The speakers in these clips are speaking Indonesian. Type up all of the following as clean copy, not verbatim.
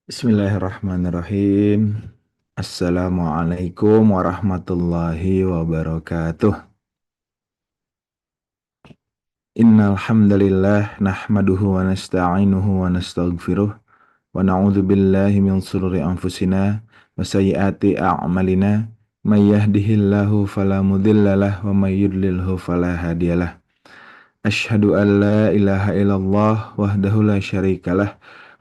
Bismillahirrahmanirrahim. Assalamualaikum warahmatullahi wabarakatuh. Innal hamdalillah nahmaduhu wa nasta'inuhu wa nastaghfiruh wa na'udzu billahi min shururi anfusina wa sayyiati a'malina. May yahdihillahu fala mudhillalah wa may yudlilhu fala hadiyalah. Asyhadu an la ilaha illallah wahdahu la syarikalah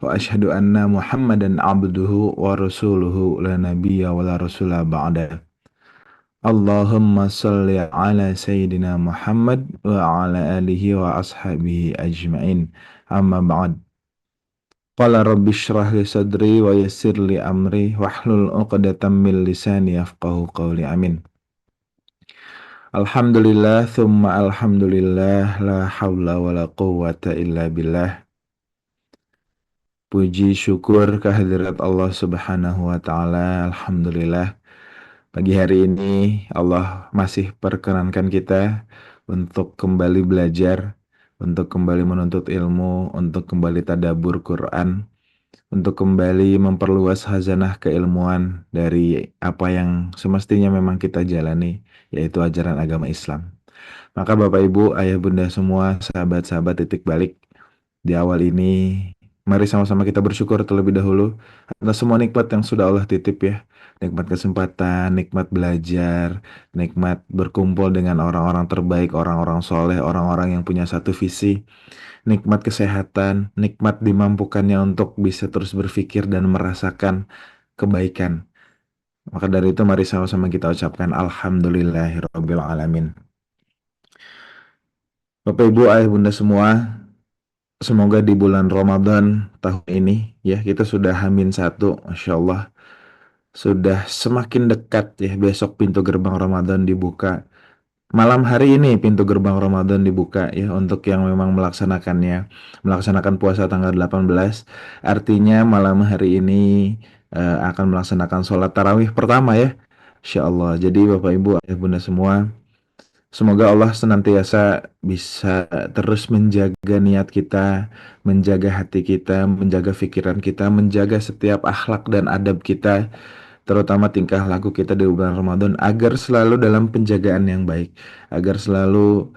wa asyhadu anna Muhammadan abduhu wa rasuluhu la nabiyya wa la rasula ba'da. Allahumma salli ala sayyidina Muhammad wa ala alihi wa ashabihi ajma'in. Amma ba'd. Qala rabbi shrah li sadri wa yassir li amri wahlul 'uqdatam min lisani yafqahu qawli. Amin. Alhamdulillah, thumma alhamdulillah, la hawla wa la quwwata illa billah. Puji syukur kehadirat Allah subhanahu wa ta'ala. Alhamdulillah, pagi hari ini Allah masih perkenankan kita untuk kembali belajar, untuk kembali menuntut ilmu, untuk kembali tadabbur Quran, untuk kembali memperluas khazanah keilmuan dari apa yang semestinya memang kita jalani, yaitu ajaran agama Islam. Maka Bapak Ibu, Ayah Bunda semua, sahabat-sahabat titik balik, di awal ini mari sama-sama kita bersyukur terlebih dahulu atas semua nikmat yang sudah Allah titip ya. Nikmat kesempatan, nikmat belajar, nikmat berkumpul dengan orang-orang terbaik, orang-orang soleh, orang-orang yang punya satu visi, nikmat kesehatan, nikmat dimampukannya untuk bisa terus berpikir dan merasakan kebaikan. Maka dari itu mari sama-sama kita ucapkan Alhamdulillahirabbil alamin. Bapak Ibu Ayah Bunda semua, semoga di bulan Ramadan tahun ini ya kita sudah Hamin satu, Masya Allah, sudah semakin dekat ya. Besok pintu gerbang Ramadan dibuka. Malam hari ini pintu gerbang Ramadan dibuka ya untuk yang memang melaksanakan puasa tanggal 18. Artinya malam hari ini akan melaksanakan sholat tarawih pertama ya. Insya Allah. Jadi Bapak Ibu Ayah Bunda semua, semoga Allah senantiasa bisa terus menjaga niat kita, menjaga hati kita, menjaga pikiran kita, menjaga setiap akhlak dan adab kita, terutama tingkah laku kita di bulan Ramadan, agar selalu dalam penjagaan yang baik, agar selalu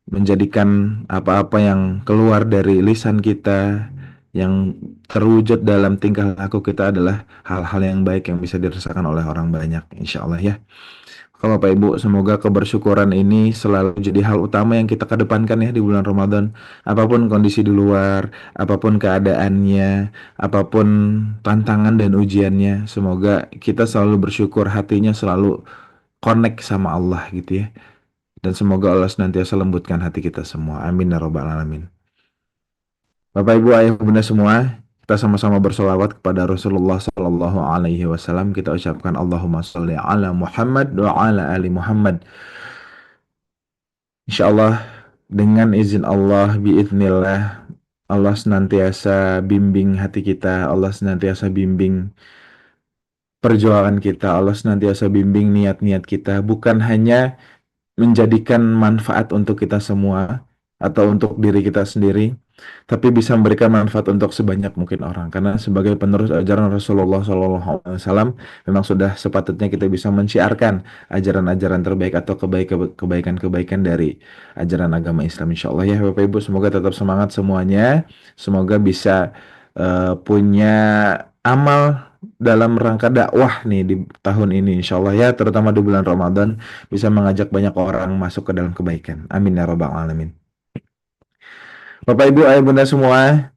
menjadikan apa-apa yang keluar dari lisan kita, yang terwujud dalam tingkah laku kita adalah hal-hal yang baik yang bisa dirasakan oleh orang banyak, insya Allah ya. Kalau Bapak Ibu, semoga kebersyukuran ini selalu jadi hal utama yang kita kedepankan ya di bulan Ramadan. Apapun kondisi di luar, apapun keadaannya, apapun tantangan dan ujiannya, semoga kita selalu bersyukur, hatinya selalu connect sama Allah gitu ya. Dan semoga Allah senantiasa lembutkan hati kita semua. Amin ya rabbal alamin. Bapak Ibu Ayah Bunda semua, kita sama-sama bersolawat kepada Rasulullah Sallallahu Alaihi Wasallam. Kita ucapkan Allahumma sholli ala Muhammad wa ala ali Muhammad. Insya Allah dengan izin Allah, biiznillah, Allah senantiasa bimbing hati kita, Allah senantiasa bimbing perjuangan kita, Allah senantiasa bimbing niat-niat kita, bukan hanya menjadikan manfaat untuk kita semua atau untuk diri kita sendiri, tapi bisa memberikan manfaat untuk sebanyak mungkin orang. Karena sebagai penerus ajaran Rasulullah SAW, memang sudah sepatutnya kita bisa menciarkan ajaran-ajaran terbaik atau kebaikan-kebaikan dari ajaran agama Islam. Insya Allah ya Bapak Ibu, semoga tetap semangat semuanya, semoga bisa punya amal dalam rangka dakwah nih di tahun ini insya Allah ya, terutama di bulan Ramadan, bisa mengajak banyak orang masuk ke dalam kebaikan. Amin ya robbal alamin. Bapak Ibu Ayah Bunda semua,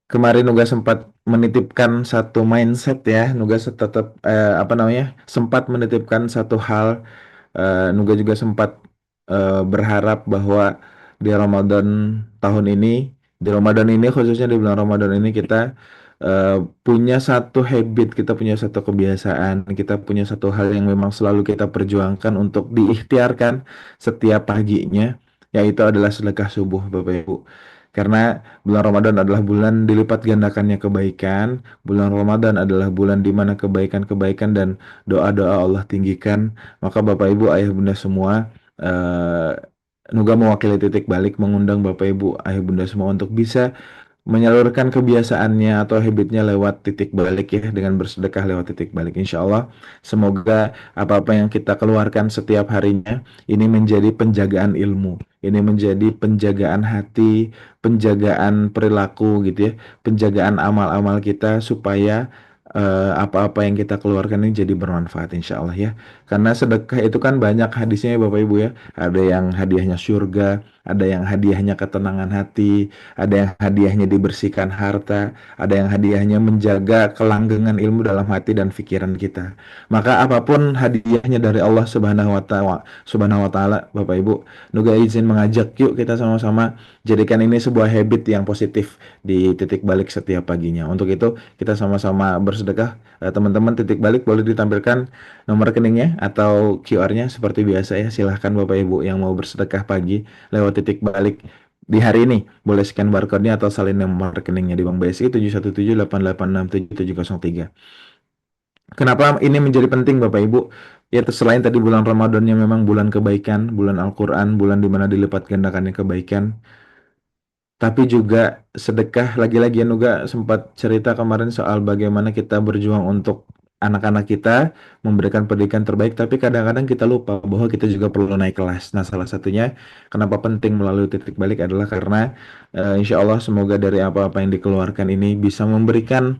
kemarin Nuga sempat menitipkan satu mindset ya. Nuga tetap sempat menitipkan satu hal. Nuga juga sempat berharap bahwa di Ramadan tahun ini, di Ramadan ini khususnya di bulan Ramadan ini kita punya satu habit, kita punya satu kebiasaan, kita punya satu hal yang memang selalu kita perjuangkan untuk diikhtiarkan setiap paginya, yaitu adalah sedekah subuh Bapak Ibu. Karena bulan Ramadan adalah bulan dilipat gandakannya kebaikan, bulan Ramadan adalah bulan di mana kebaikan-kebaikan dan doa-doa Allah tinggikan. Maka Bapak Ibu Ayah Bunda semua, Nuga mewakili titik balik mengundang Bapak Ibu Ayah Bunda semua untuk bisa menyalurkan kebiasaannya atau habitnya lewat titik balik ya, dengan bersedekah lewat titik balik. Insya Allah semoga apa-apa yang kita keluarkan setiap harinya ini menjadi penjagaan ilmu, ini menjadi penjagaan hati, penjagaan perilaku gitu ya, penjagaan amal-amal kita supaya apa-apa yang kita keluarkan ini jadi bermanfaat insya Allah ya. Karena sedekah itu kan banyak hadisnya ya Bapak Ibu ya. Ada yang hadiahnya surga, ada yang hadiahnya ketenangan hati, ada yang hadiahnya dibersihkan harta, ada yang hadiahnya menjaga kelanggengan ilmu dalam hati dan pikiran kita. Maka apapun hadiahnya dari Allah Subhanahu wa taala, Bapak Ibu, Nuga izin mengajak yuk kita sama-sama jadikan ini sebuah habit yang positif di titik balik setiap paginya. Untuk itu kita sama-sama bersedekah. Teman-teman titik balik boleh ditampilkan nomor rekeningnya atau QR-nya seperti biasa ya. Silahkan Bapak Ibu yang mau bersedekah pagi lewat titik balik di hari ini boleh scan barcode-nya atau salin nomor rekeningnya di Bank BSI 71788677703. Kenapa ini menjadi penting Bapak Ibu? Ya selain tadi bulan Ramadannya memang bulan kebaikan, bulan Al-Quran, bulan dimana dilipat gandakannya kebaikan, tapi juga sedekah lagi-lagi Nuga sempat cerita kemarin soal bagaimana kita berjuang untuk anak-anak kita memberikan pendidikan terbaik, tapi kadang-kadang kita lupa bahwa kita juga perlu naik kelas. Nah, salah satunya kenapa penting melalui titik balik adalah karena insya Allah semoga dari apa-apa yang dikeluarkan ini bisa memberikan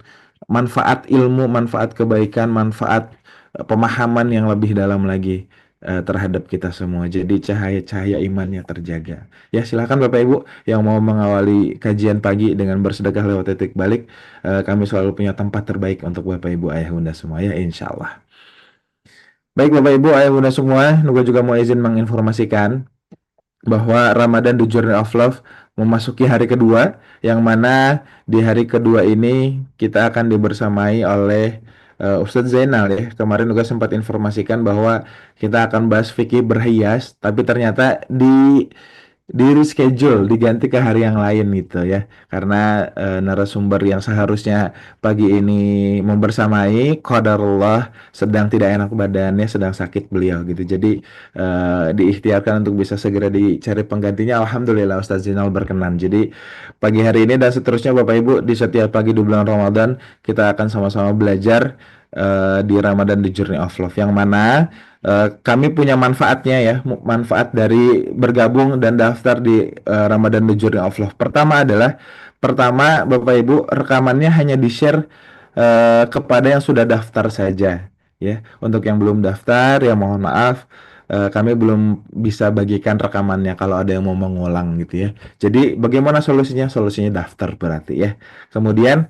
manfaat ilmu, manfaat kebaikan, manfaat pemahaman yang lebih dalam lagi terhadap kita semua. Jadi cahaya-cahaya imannya terjaga. Ya, silakan Bapak Ibu yang mau mengawali kajian pagi dengan bersedekah lewat titik balik, kami selalu punya tempat terbaik untuk Bapak Ibu Ayah Bunda semua ya insya Allah. Baik Bapak Ibu Ayah Bunda semua, Nuga juga mau izin menginformasikan bahwa Ramadan The Journey of Love memasuki hari kedua, yang mana di hari kedua ini kita akan dibersamai oleh Ustadz Zainal ya. Kemarin juga sempat informasikan bahwa kita akan bahas fikih berhias, tapi ternyata di reschedule, diganti ke hari yang lain gitu ya. Karena narasumber yang seharusnya pagi ini membersamai, qadarullah sedang tidak enak badannya, sedang sakit beliau gitu. Jadi diikhtiarkan untuk bisa segera dicari penggantinya. Alhamdulillah Ustaz Zinal berkenan. Jadi pagi hari ini dan seterusnya Bapak Ibu di setiap pagi di bulan Ramadan kita akan sama-sama belajar di Ramadan The Journey of Love, yang mana kami punya manfaatnya ya, manfaat dari bergabung dan daftar di Ramadan The Journey of Love. Pertama Bapak Ibu, rekamannya hanya di-share kepada yang sudah daftar saja ya. Untuk yang belum daftar ya mohon maaf, kami belum bisa bagikan rekamannya kalau ada yang mau mengulang gitu ya. Jadi bagaimana solusinya? Solusinya daftar berarti ya. Kemudian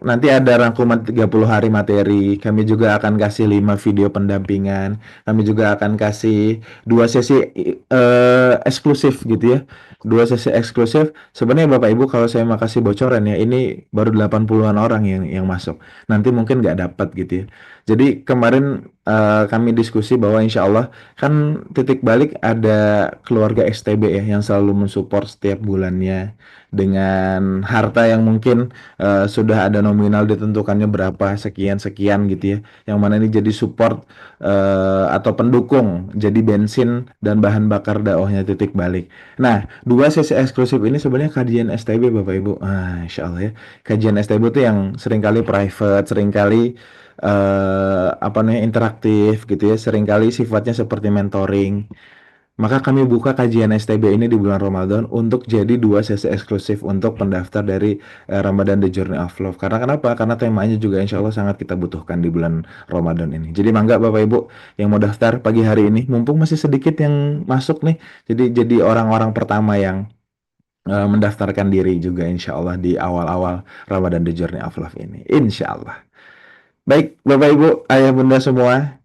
nanti ada rangkuman 30 hari materi. Kami juga akan kasih 5 video pendampingan. Kami juga akan kasih 2 sesi eksklusif gitu ya. 2 sesi eksklusif. Sebenarnya Bapak Ibu kalau saya mau kasih bocoran ya, ini baru 80-an orang yang masuk. Nanti mungkin nggak dapat gitu ya. Jadi kemarin kami diskusi bahwa insya Allah kan titik balik ada keluarga STB ya yang selalu mensupport setiap bulannya dengan harta yang mungkin sudah ada nominal ditentukannya berapa sekian sekian gitu ya, yang mana ini jadi support atau pendukung, jadi bensin dan bahan bakar dakwahnya titik balik. Nah, 2 sesi eksklusif ini sebenarnya kajian STB Bapak Ibu. Insya Allah ya, kajian STB itu yang seringkali private, seringkali apa namanya interaktif gitu ya, seringkali sifatnya seperti mentoring. Maka kami buka kajian STB ini di bulan Ramadan untuk jadi 2 sesi eksklusif untuk pendaftar dari Ramadan The Journey of Love. Karena kenapa? Karena temanya juga insya Allah sangat kita butuhkan di bulan Ramadan ini. Jadi mangga Bapak Ibu yang mau daftar pagi hari ini, mumpung masih sedikit yang masuk nih. Jadi orang-orang pertama yang mendaftarkan diri juga insya Allah di awal-awal Ramadan The Journey of Love ini. Insya Allah. Baik, Bapak Ibu, Ayah Bunda semua,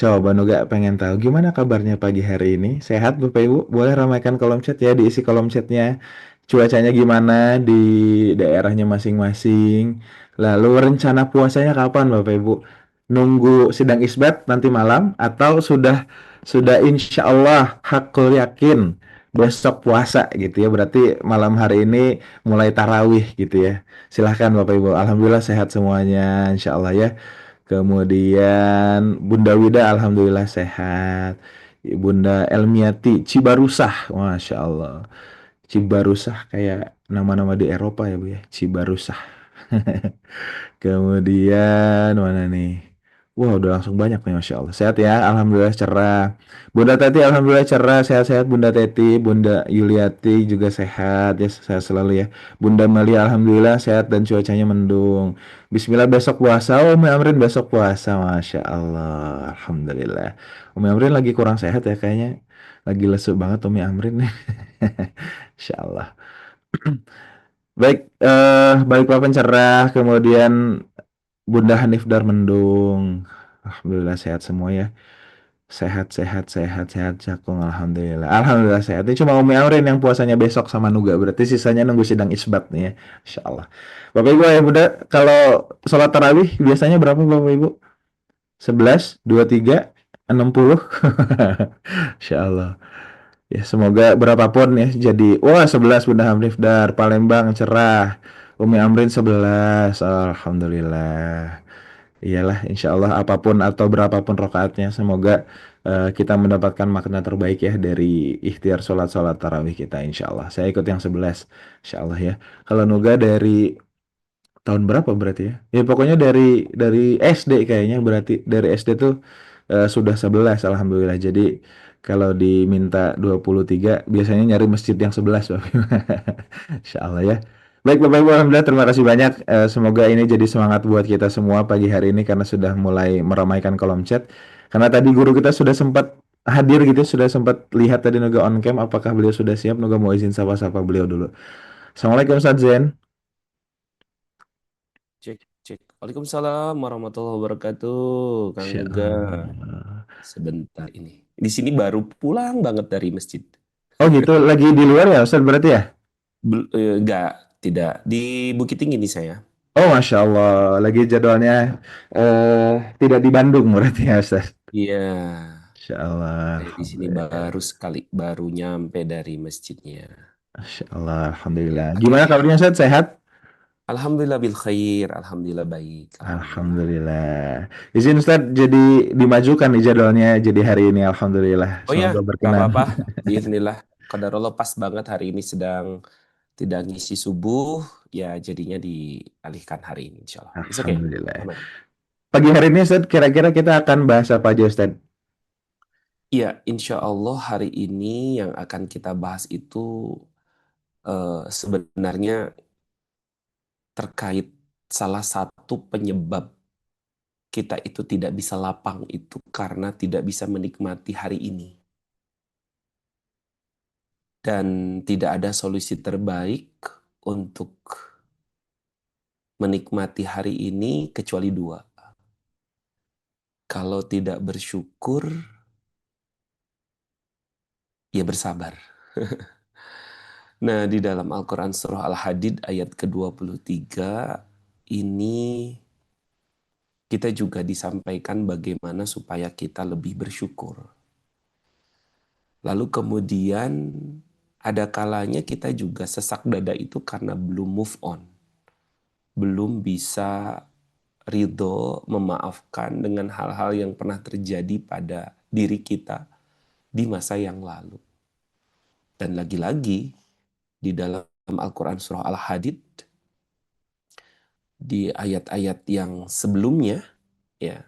coba Nuga pengen tahu gimana kabarnya pagi hari ini? Sehat Bapak Ibu? Boleh ramaikan kolom chat ya, diisi kolom chatnya. Cuacanya gimana di daerahnya masing-masing? Lalu rencana puasanya kapan Bapak Ibu? Nunggu sidang isbat nanti malam atau sudah insya Allah hakul yakin besok puasa gitu ya? Berarti malam hari ini mulai tarawih gitu ya. Silahkan Bapak Ibu. Alhamdulillah sehat semuanya, insya Allah ya. Kemudian Bunda Wida alhamdulillah sehat. Bunda Elmiati Cibarusah, Masya Allah. Cibarusah kayak nama-nama di Eropa ya Bu ya. Cibarusah. Kemudian mana nih? Wah, udah langsung banyak nih, Masya Allah. Sehat ya, Alhamdulillah cerah. Bunda Teti, Alhamdulillah cerah. Sehat-sehat Bunda Teti. Bunda Yuliati juga sehat ya, sehat selalu ya. Bunda Malia, Alhamdulillah sehat dan cuacanya mendung. Bismillah besok puasa. Oh, Umi Amrin besok puasa, Masya Allah. Alhamdulillah. Umi Amrin lagi kurang sehat ya kayaknya. Lagi lesu banget Umi Amrin. Insya Allah. Baik, Balikpapan cerah, kemudian Bunda Hanif Darmendung. Alhamdulillah sehat semua ya. Sehat, sehat, sehat, sehat, Jakung. Alhamdulillah. Alhamdulillah sehat. Ini cuma Umi Aurin yang puasanya besok sama Nuga. Berarti sisanya nunggu sidang isbat nih ya. Insya Allah. Bapak Ibu ya Bunda, kalau sholat tarawih biasanya berapa Bapak Ibu? 11, 23, 60. Insya Allah. Ya, semoga berapapun ya jadi wah 11 Bunda Hamif Dar Palembang cerah. Umi Amrin 11. Alhamdulillah. Iyalah insya Allah apapun atau berapapun rokaatnya semoga kita mendapatkan makna terbaik ya dari ikhtiar sholat-sholat tarawih kita insya Allah. Saya ikut yang 11 insya Allah ya. Kalau Nuga dari tahun berapa berarti ya? Ya pokoknya dari SD kayaknya berarti dari SD tuh sudah 11 alhamdulillah. Jadi kalau diminta 23 biasanya nyari masjid yang 11 Bapak Ibu. Insya Allah ya. Baik Bapak Ibu alhamdulillah terima kasih banyak. Semoga ini jadi semangat buat kita semua pagi hari ini karena sudah mulai meramaikan kolom chat. Karena tadi guru kita sudah sempat hadir gitu, sudah sempat lihat tadi Nuga on cam apakah beliau sudah siap? Nuga mau izin sapa-sapa beliau dulu. Assalamualaikum Ustaz Zen. Cek, cek. Waalaikumsalam warahmatullahi wabarakatuh, Kang Insya Nuga. Allah. Sebentar ini. Di sini baru pulang banget dari masjid. Oh gitu, lagi di luar ya Ustaz berarti ya? Enggak, tidak. Di Bukit Tinggi nih saya. Oh Masya Allah, lagi jadwalnya tidak di Bandung berarti ya Ustaz? Iya, Masya Allah, saya di sini Alhamdulillah. baru sekali, baru nyampe dari masjidnya. Masya Allah, Ya, Alhamdulillah. oke. Gimana kabarnya Ustaz, sehat? Alhamdulillah bil khair, alhamdulillah baik, alhamdulillah. Alhamdulillah. Izin Ustaz jadi dimajukan nih jadwalnya jadi hari ini Alhamdulillah. Oh ya, Semoga nggak berkenan. apa-apa. Bismillah. Qadarullah pas banget hari ini sedang tidak ngisi subuh, ya jadinya dialihkan hari ini insya Allah. It's okay. Alhamdulillah. Aman. Pagi hari ini Ustaz, kira-kira kita akan bahas apa aja Ustaz? Iya, insya Allah hari ini yang akan kita bahas itu sebenarnya terkait salah satu penyebab kita itu tidak bisa lapang itu karena tidak bisa menikmati hari ini. Dan tidak ada solusi terbaik untuk menikmati hari ini kecuali dua. Kalau tidak bersyukur, ya bersabar. Nah, di dalam Al-Quran Surah Al-Hadid ayat ke-23 ini kita juga disampaikan bagaimana supaya kita lebih bersyukur. Lalu kemudian ada kalanya kita juga sesak dada itu karena belum move on. Belum bisa ridho memaafkan dengan hal-hal yang pernah terjadi pada diri kita di masa yang lalu. Dan lagi-lagi di dalam Al-Quran Surah Al-Hadid di ayat-ayat yang sebelumnya ya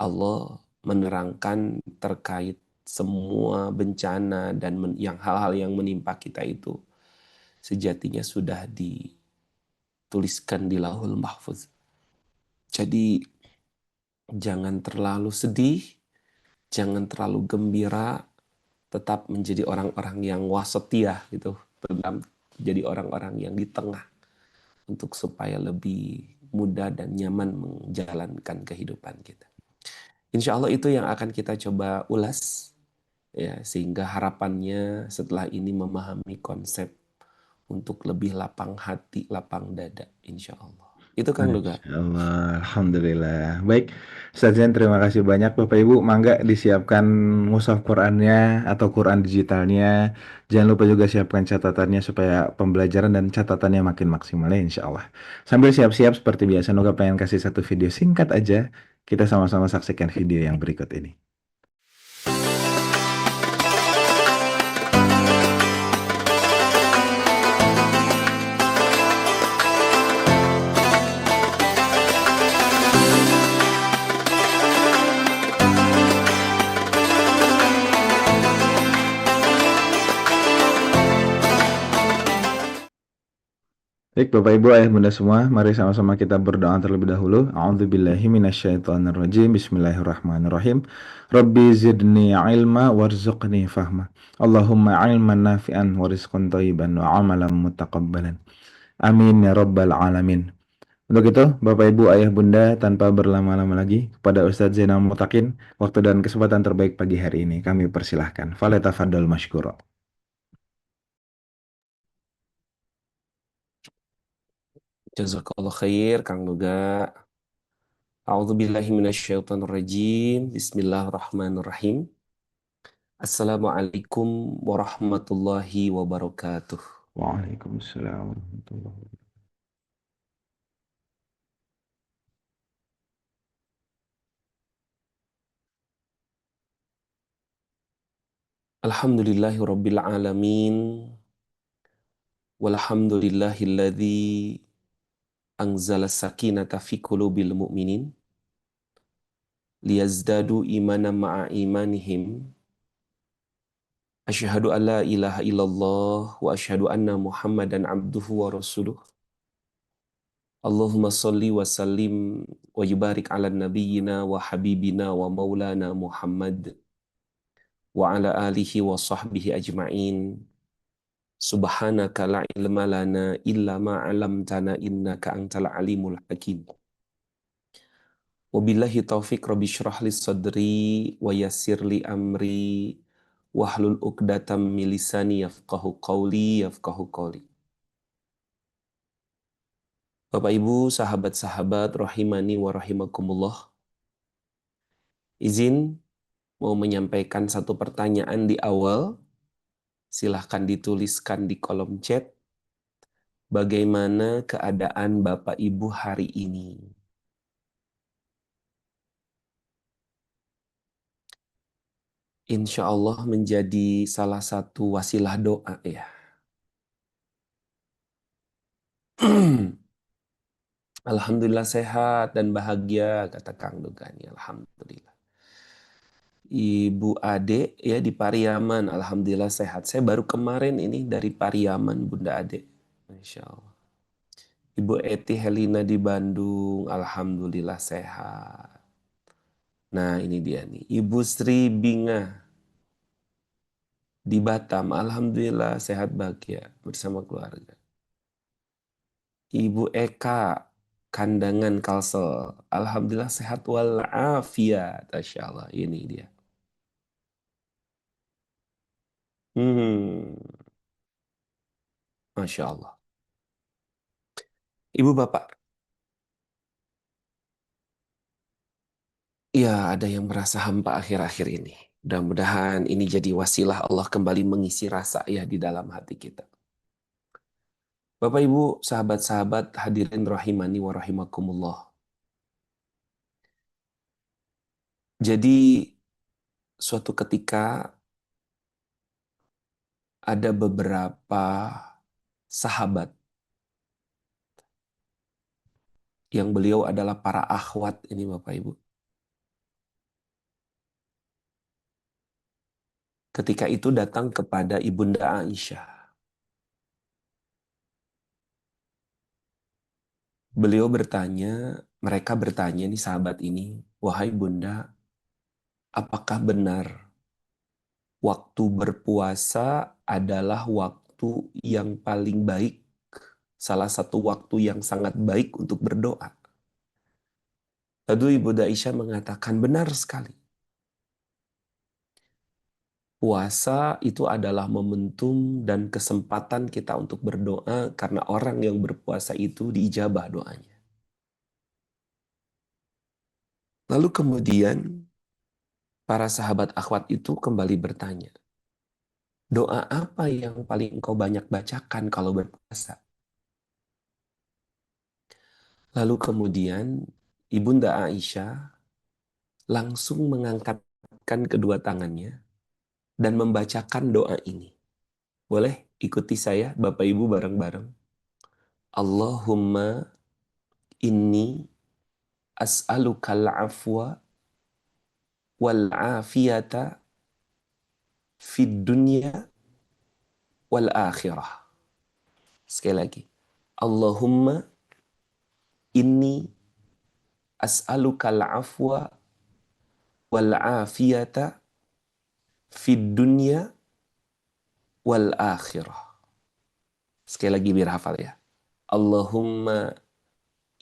Allah menerangkan terkait semua bencana dan yang hal-hal yang menimpa kita itu sejatinya sudah dituliskan di Lauhul Mahfuz. Jadi jangan terlalu sedih, jangan terlalu gembira, tetap menjadi orang-orang yang wasatiyah gitu, jadi orang-orang yang di tengah untuk supaya lebih mudah dan nyaman menjalankan kehidupan kita. Insya Allah itu yang akan kita coba ulas ya, sehingga harapannya setelah ini memahami konsep untuk lebih lapang hati, lapang dada, insya Allah. Itu Kang Duga. Masya Allah, Alhamdulillah. Baik, Ustaz Zain, terima kasih banyak Bapak Ibu. Mangga disiapkan mushaf Qurannya atau Quran digitalnya. Jangan lupa juga siapkan catatannya supaya pembelajaran dan catatannya makin maksimal ya insya Allah. Sambil siap-siap seperti biasa, Nuga pengen kasih satu video singkat aja. Kita sama-sama saksikan video yang berikut ini. Baik, Bapak Ibu, Ayah Bunda semua, mari sama-sama kita berdoa terlebih dahulu. A'udzubillahi minasyaitonirrajim. Bismillahirrahmanirrahim. Rabbi zidni ilma warzuqni fahma. Allahumma ilman nafi'an wa rizqan thayyiban wa amalan mutaqabbalan. Amin ya rabbal alamin. Untuk itu, Bapak Ibu, Ayah Bunda, tanpa berlama-lama lagi, kepada Ustadz Zainal Mutakin, waktu dan kesempatan terbaik pagi hari ini kami persilahkan. Faletafadol masykuro. Jazakallah khair, Kang Nuga. A'udzubillahi minasyaitonirrajim. Bismillahirrahmanirrahim. Assalamualaikum warahmatullahi wabarakatuh. Waalaikumsalam warahmatullahi wabarakatuh. Alhamdulillahi rabbil alamin. Walhamdulillahilladzi anzala sakinata fi qulubil mu'minin liyazdadu imanan ma'a imanihim. Asyhadu an la ilaha illallah wa asyhadu anna Muhammadan abduhu wa rasuluh. Allahumma salli wa sallim wa yubarik ala nabiyyina wa habibina wa maulana Muhammad wa ala alihi wa sahbihi ajma'in. Subhanaka la ilma lana illa ma 'allamtana innaka antal alimul hakim. Wabillahi taufik rabbi syrah li sadri wa yassir li amri wahlul uqdatam min lisani yafqahu qawli. Bapak Ibu, sahabat-sahabat rahimani wa rahimakumullah. Izin mau menyampaikan satu pertanyaan di awal. Silahkan dituliskan di kolom chat. Bagaimana keadaan Bapak Ibu hari ini? Insya Allah menjadi salah satu wasilah doa ya. Alhamdulillah sehat dan bahagia, kata Kang Dugani. Alhamdulillah. Ibu Ade ya di Pariaman, Alhamdulillah sehat. Saya baru kemarin ini dari Pariaman, Bunda Ade. Masya Allah. Ibu Eti Helina di Bandung, Alhamdulillah sehat. Nah ini dia nih, Ibu Sri Binga di Batam, Alhamdulillah sehat bahagia bersama keluarga. Ibu Eka Kandangan Kalsel, Alhamdulillah sehat walafiat, Masya Allah, ini dia. Hmm, Masya Allah. Ibu Bapak, ya ada yang merasa hampa akhir-akhir ini. Mudah-mudahan ini jadi wasilah Allah kembali mengisi rasa ya di dalam hati kita. Bapak Ibu, sahabat-sahabat hadirin rahimani wa rahimakumullah. Jadi suatu ketika ada beberapa sahabat yang beliau adalah para akhwat ini Bapak Ibu. Ketika itu datang kepada Ibunda Aisyah. Beliau bertanya, mereka bertanya nih sahabat ini, wahai Bunda, apakah benar waktu berpuasa adalah waktu yang paling baik, salah satu waktu yang sangat baik untuk berdoa? Lalu Ibunda Aisyah mengatakan benar sekali. Puasa itu adalah momentum dan kesempatan kita untuk berdoa karena orang yang berpuasa itu diijabah doanya. Lalu kemudian para sahabat akhwat itu kembali bertanya, doa apa yang paling engkau banyak bacakan kalau berpuasa? Lalu kemudian Ibunda Aisyah langsung mengangkatkan kedua tangannya dan membacakan doa ini. Boleh ikuti saya Bapak Ibu bareng-bareng. Allahumma inni as'alukal afwa wal afiyata fid dunya wal akhirah. Sekali lagi. Allahumma inni as'alukal afwa wal afiyata fid dunya wal akhirah. Sekali lagi biar hafal ya. Allahumma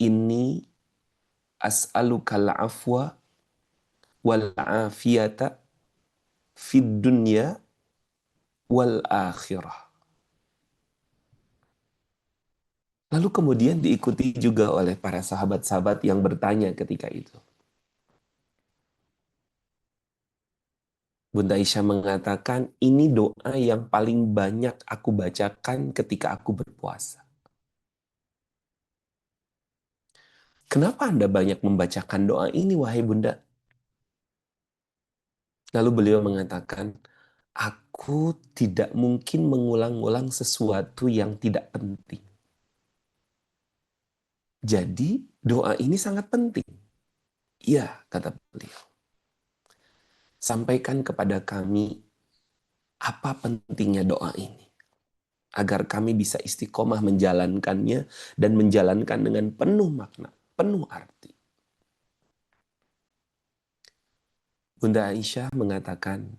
inni as'alukal afwa wal afiyata fid dunya wal akhirah. Lalu kemudian diikuti juga oleh para sahabat-sahabat yang bertanya ketika itu. Bunda Aisyah mengatakan, ini doa yang paling banyak aku bacakan ketika aku berpuasa. Kenapa Anda banyak membacakan doa ini, wahai Bunda? Lalu beliau mengatakan, aku tidak mungkin mengulang-ulang sesuatu yang tidak penting. Jadi doa ini sangat penting. Iya, kata beliau. Sampaikan kepada kami apa pentingnya doa ini. Agar kami bisa istiqomah menjalankannya dan menjalankan dengan penuh makna, penuh arti. Bunda Aisyah mengatakan,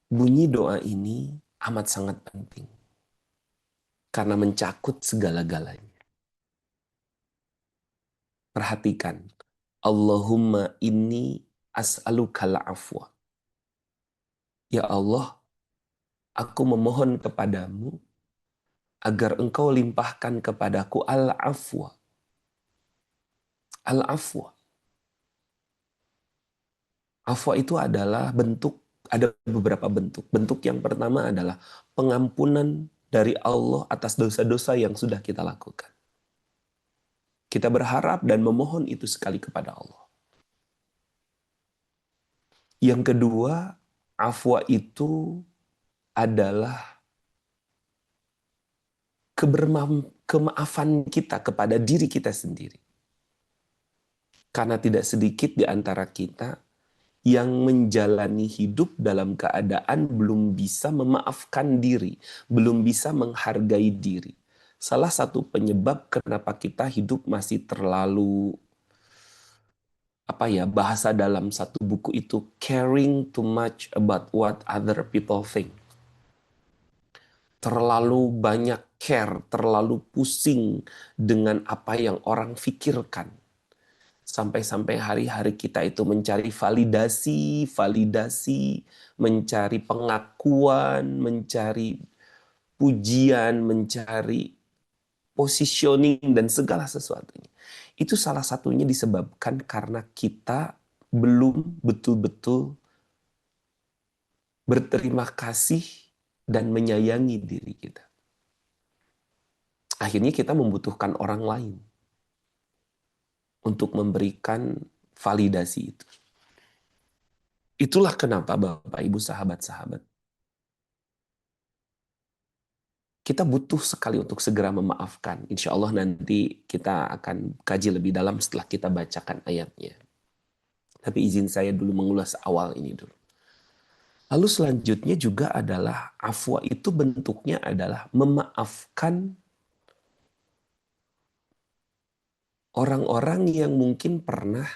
bunyi doa ini amat sangat penting. Karena mencakup segala-galanya. Perhatikan. Allahumma inni as'alukal afwa. Ya Allah, aku memohon kepadamu agar engkau limpahkan kepadaku al-afwa. Al-afwa. Afwa itu adalah bentuk, ada beberapa bentuk. Bentuk yang pertama adalah pengampunan dari Allah atas dosa-dosa yang sudah kita lakukan. Kita berharap dan memohon itu sekali kepada Allah. Yang kedua, afwa itu adalah kemaafan kita kepada diri kita sendiri. Karena tidak sedikit di antara kita yang menjalani hidup dalam keadaan belum bisa memaafkan diri, belum bisa menghargai diri. Salah satu penyebab kenapa kita hidup masih terlalu, bahasa dalam satu buku itu, caring too much about what other people think. Terlalu banyak care, terlalu pusing dengan apa yang orang pikirkan. Sampai-sampai hari-hari kita itu mencari validasi, mencari pengakuan, mencari pujian, mencari positioning, dan segala sesuatunya. Itu salah satunya disebabkan karena kita belum betul-betul berterima kasih dan menyayangi diri kita. Akhirnya kita membutuhkan orang lain untuk memberikan validasi itu. Itulah kenapa Bapak Ibu sahabat-sahabat, kita butuh sekali untuk segera memaafkan. Insya Allah nanti kita akan kaji lebih dalam setelah kita bacakan ayatnya. Tapi izin saya dulu mengulas awal ini dulu. Lalu selanjutnya juga adalah afwa itu bentuknya adalah memaafkan orang-orang yang mungkin pernah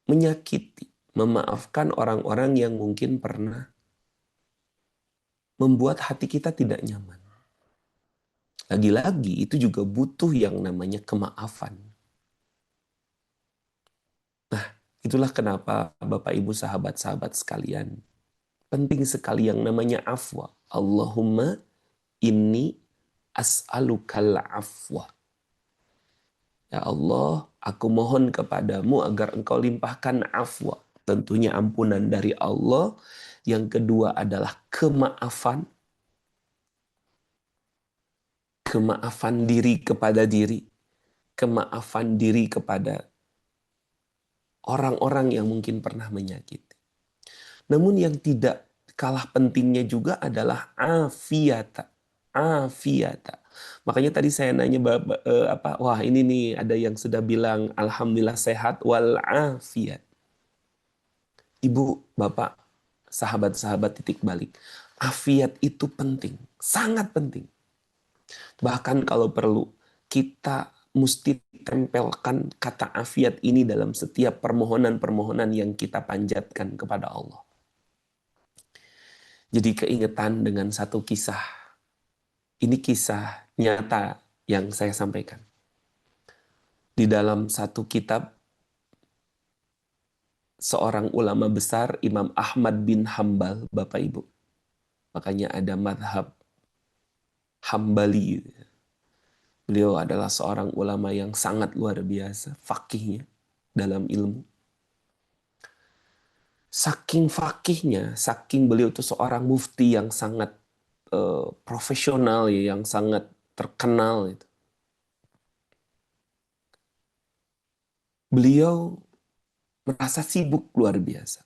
menyakiti. Memaafkan orang-orang yang mungkin pernah membuat hati kita tidak nyaman. Lagi-lagi itu juga butuh yang namanya kemaafan. Nah, itulah kenapa Bapak Ibu sahabat-sahabat sekalian, penting sekali yang namanya afwa. Allahumma inni as'alukal afwa. Ya Allah, aku mohon kepadamu agar engkau limpahkan afwa. Tentunya ampunan dari Allah. Yang kedua adalah kemaafan. Kemaafan diri kepada diri. Kemaafan diri kepada orang-orang yang mungkin pernah menyakiti. Namun yang tidak kalah pentingnya juga adalah afiyata. Afiyata. Makanya tadi saya nanya wah ini nih ada yang sudah bilang alhamdulillah sehat wal afiyat. Ibu, Bapak, sahabat-sahabat titik balik. Afiat itu penting, sangat penting. Bahkan kalau perlu, kita mesti tempelkan kata afiat ini dalam setiap permohonan-permohonan yang kita panjatkan kepada Allah. Jadi keingetan dengan satu kisah. Ini kisah nyata yang saya sampaikan. Di dalam satu kitab, seorang ulama besar, Imam Ahmad bin Hambal, Bapak Ibu. Makanya ada madhab Hambali. Beliau adalah seorang ulama yang sangat luar biasa, fakihnya dalam ilmu. Saking fakihnya, saking beliau itu seorang mufti yang sangat profesional, ya, yang sangat terkenal. Itu. Beliau merasa sibuk luar biasa.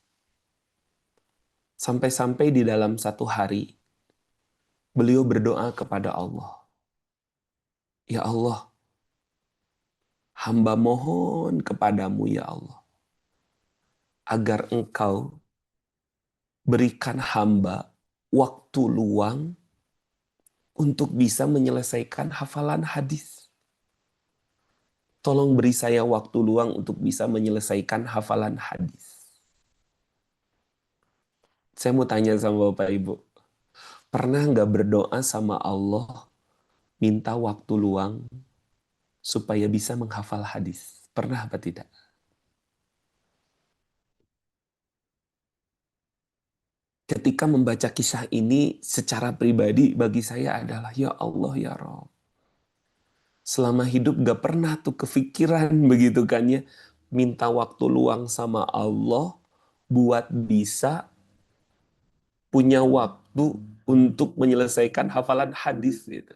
Sampai-sampai di dalam satu hari, beliau berdoa kepada Allah. Ya Allah, hamba mohon kepadamu ya Allah, agar engkau berikan hamba waktu luang untuk bisa menyelesaikan hafalan hadis. Tolong beri saya waktu luang untuk bisa menyelesaikan hafalan hadis. Saya mau tanya sama Bapak Ibu, pernah nggak berdoa sama Allah, minta waktu luang supaya bisa menghafal hadis? Pernah apa tidak? Ketika membaca kisah ini secara pribadi bagi saya adalah, ya Allah ya Rabb. Selama hidup gak pernah tuh kepikiran begitu kan ya. Minta waktu luang sama Allah buat bisa punya waktu untuk menyelesaikan hafalan hadis gitu.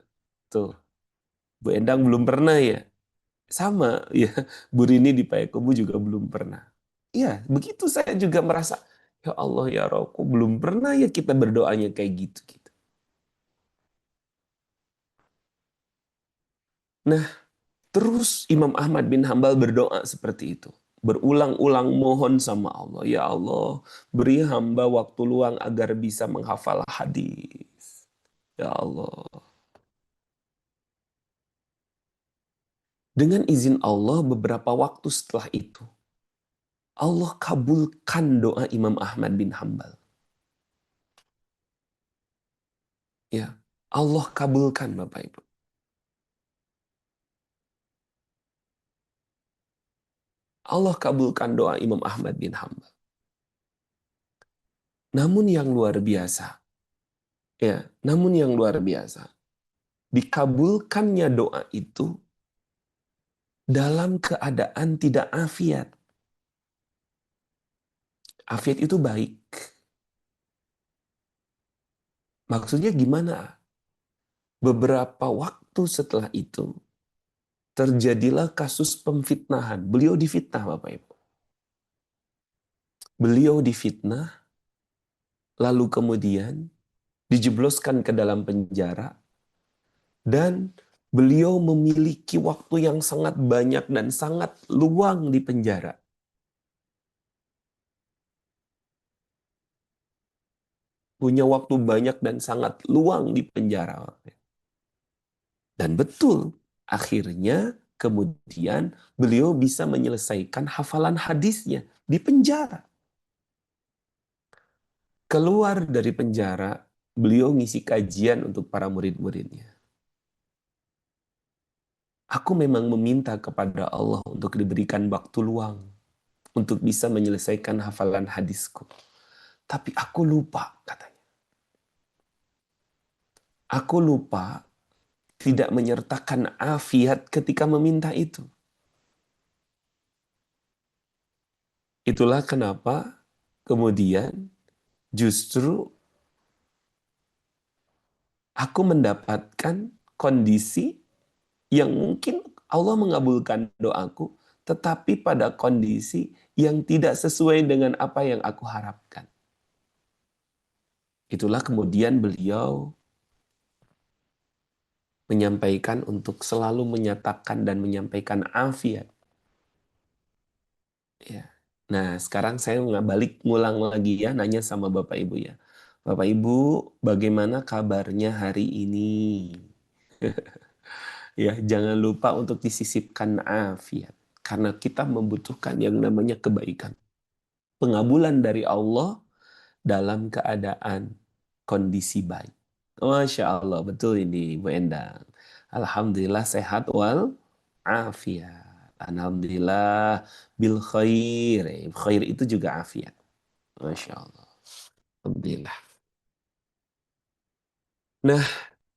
Tuh, Bu Endang belum pernah ya? Sama ya, Bu Rini di Payakumbuh juga belum pernah. Iya, begitu saya juga merasa, ya Allah ya Rabb, kok belum pernah ya kita berdoanya kayak gitu gitu. Nah, terus Imam Ahmad bin Hambal berdoa seperti itu. Berulang-ulang mohon sama Allah. Ya Allah, beri hamba waktu luang agar bisa menghafal hadis. Ya Allah. Dengan izin Allah beberapa waktu setelah itu, Allah kabulkan doa Imam Ahmad bin Hambal. Ya, Allah kabulkan Bapak Ibu. Allah kabulkan doa Imam Ahmad bin Hambal. Namun yang luar biasa, namun yang luar biasa, dikabulkannya doa itu dalam keadaan tidak afiat. Afiat itu baik. Maksudnya gimana? Beberapa waktu setelah itu, terjadilah kasus pemfitnahan. Beliau difitnah, Bapak Ibu. Beliau difitnah, lalu kemudian dijebloskan ke dalam penjara, dan beliau memiliki waktu yang sangat banyak dan sangat luang di penjara. Punya waktu banyak dan sangat luang di penjara. Dan betul, akhirnya kemudian beliau bisa menyelesaikan hafalan hadisnya di penjara. Keluar dari penjara, beliau ngisi kajian untuk para murid-muridnya. Aku memang meminta kepada Allah untuk diberikan waktu luang untuk bisa menyelesaikan hafalan hadisku. Tapi aku lupa, katanya. Aku lupa tidak menyertakan afiat ketika meminta itu. Itulah kenapa kemudian justru aku mendapatkan kondisi yang mungkin Allah mengabulkan doaku, tetapi pada kondisi yang tidak sesuai dengan apa yang aku harapkan. Itulah kemudian beliau menyampaikan untuk selalu menyatakan dan menyampaikan afiat. Ya. Nah, sekarang saya balik ngulang lagi ya, nanya sama Bapak Ibu ya. Bapak Ibu, bagaimana kabarnya hari ini? Ya, jangan lupa untuk disisipkan afiat. Karena kita membutuhkan yang namanya kebaikan. Pengabulan dari Allah dalam keadaan kondisi baik. Masya Allah, betul ini Bu Endang. Alhamdulillah sehat wal afiat. Alhamdulillah bil khair. Khair itu juga afiat. Masya Allah. Alhamdulillah. Nah,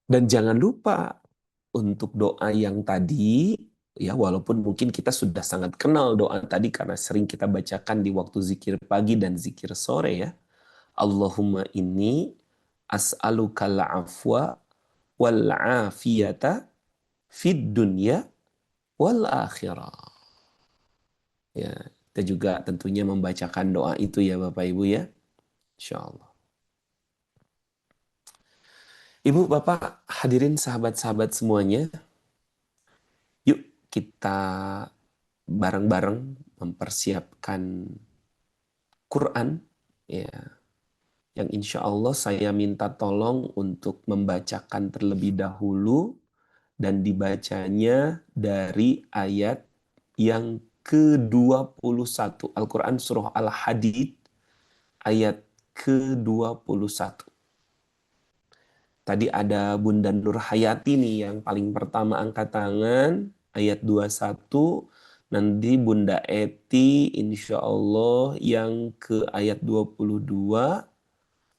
dan jangan lupa untuk doa yang tadi, ya walaupun mungkin kita sudah sangat kenal doa tadi karena sering kita bacakan di waktu zikir pagi dan zikir sore ya. Allahumma inni as'alukal afwa wal afiyata fid dunya wal akhirah. Ya, kita juga tentunya membacakan doa itu ya Bapak Ibu ya. Insyaallah. Ibu, Bapak, hadirin sahabat-sahabat semuanya, yuk kita bareng-bareng mempersiapkan Quran, ya, yang insya Allah saya minta tolong untuk membacakan terlebih dahulu dan dibacanya dari ayat yang ke-21. Al-Quran Surah Al-Hadid ayat ke-21. Tadi ada Bunda Nur Hayati nih yang paling pertama angkat tangan, ayat 21. Nanti Bunda Eti insya Allah yang ke ayat 22.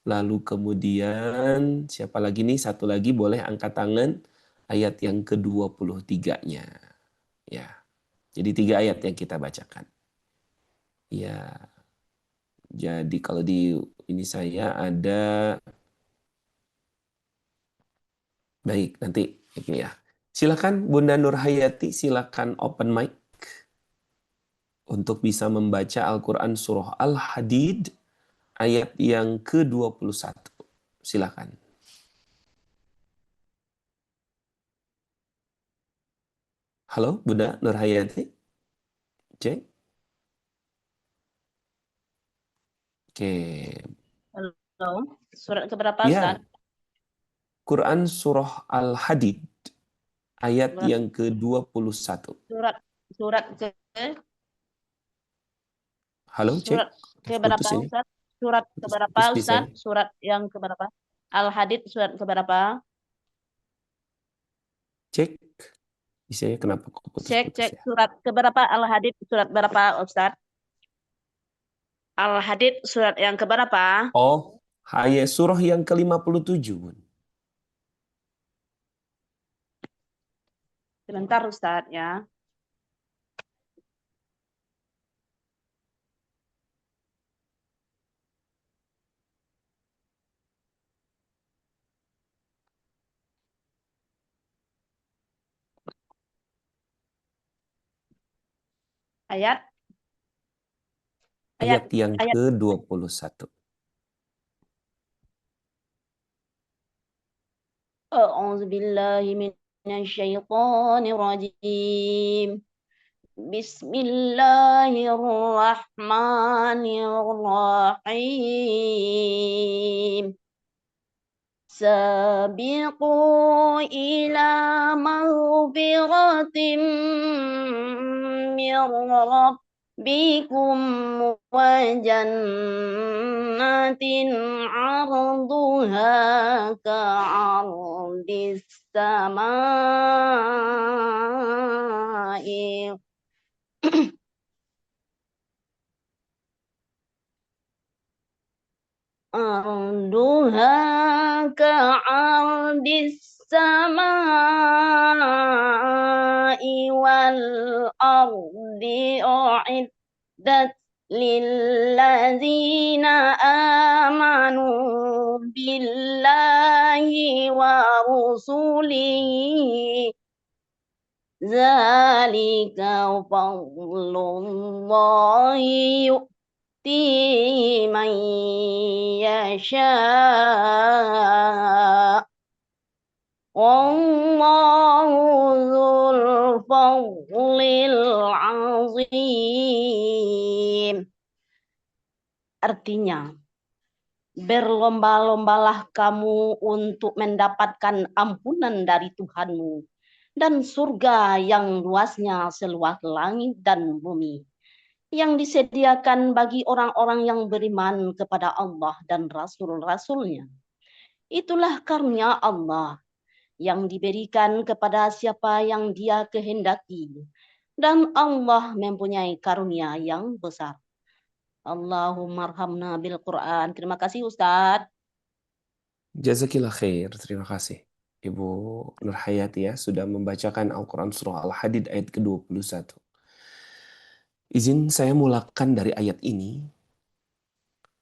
Lalu kemudian siapa lagi nih? Satu lagi boleh angkat tangan ayat yang ke-23-nya. Ya. Jadi 3 ayat yang kita bacakan. Ya. Jadi kalau di ini saya ada, baik, nanti ini ya. Silakan Bunda Nur Hayati, silakan open mic untuk bisa membaca Al-Quran Surah Al-Hadid ayat yang ke-21. Silakan. Halo Bunda Nur Hayati. Cek. Oke. Halo, surat keberapa Ustaz? Ya, Quran Surah Al-Hadid ayat Surat yang ke-21. surat surat ke Halo, cek. surat keberapa Putus ini. Ustaz? Surat keberapa Putus di Ustaz? saya. Surat yang keberapa? Al-Hadid surat keberapa? Cek. Di saya kenapa kok Cek putus-putus cek ya? surat keberapa Al-Hadid surat berapa Ustaz? Al-Hadid surat yang keberapa? Oh, ayat surah yang ke-57, Bun. Sebentar Ustaz ya. Ayat ayat Ayat yang ayat ke-21. A'udzu billahi minasyaitonir rajim. Bismillahirrahmanirrahim. سابقوا إلى مغفرة من ربكم وجنة عرضها كعرض السماء عرضها كعرض السماء والأرض أعدت للذين آمنوا بالله ورسله ذلك فضل الله يؤتيه من يشاء والله ذو الفضل العظيم. Artinya, Berlomba-lombalah kamu untuk mendapatkan ampunan dari Tuhanmu dan surga yang luasnya seluas langit dan bumi, yang disediakan bagi orang-orang yang beriman kepada Allah dan Rasul-Rasulnya. Itulah karunia Allah yang diberikan kepada siapa yang Dia kehendaki. Dan Allah mempunyai karunia yang besar. Allahumma arhamna bil Quran. Terima kasih Ustadz. Jazakillah khair, terima kasih. Ibu Nurhayati ya, sudah membacakan Al-Quran Surah Al-Hadid ayat ke-21. Izin saya mulakan dari ayat ini,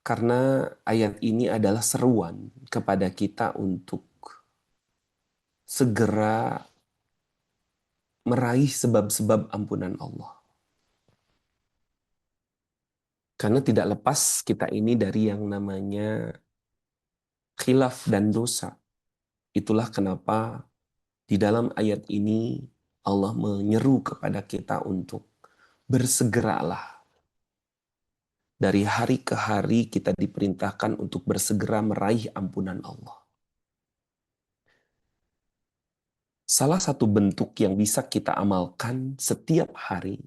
karena ayat ini adalah seruan kepada kita untuk segera meraih sebab-sebab ampunan Allah. Karena tidak lepas kita ini dari yang namanya khilaf dan dosa. Itulah kenapa di dalam ayat ini Allah menyeru kepada kita untuk bersegeralah. Dari hari ke hari kita diperintahkan untuk bersegera meraih ampunan Allah. Salah satu bentuk yang bisa kita amalkan setiap hari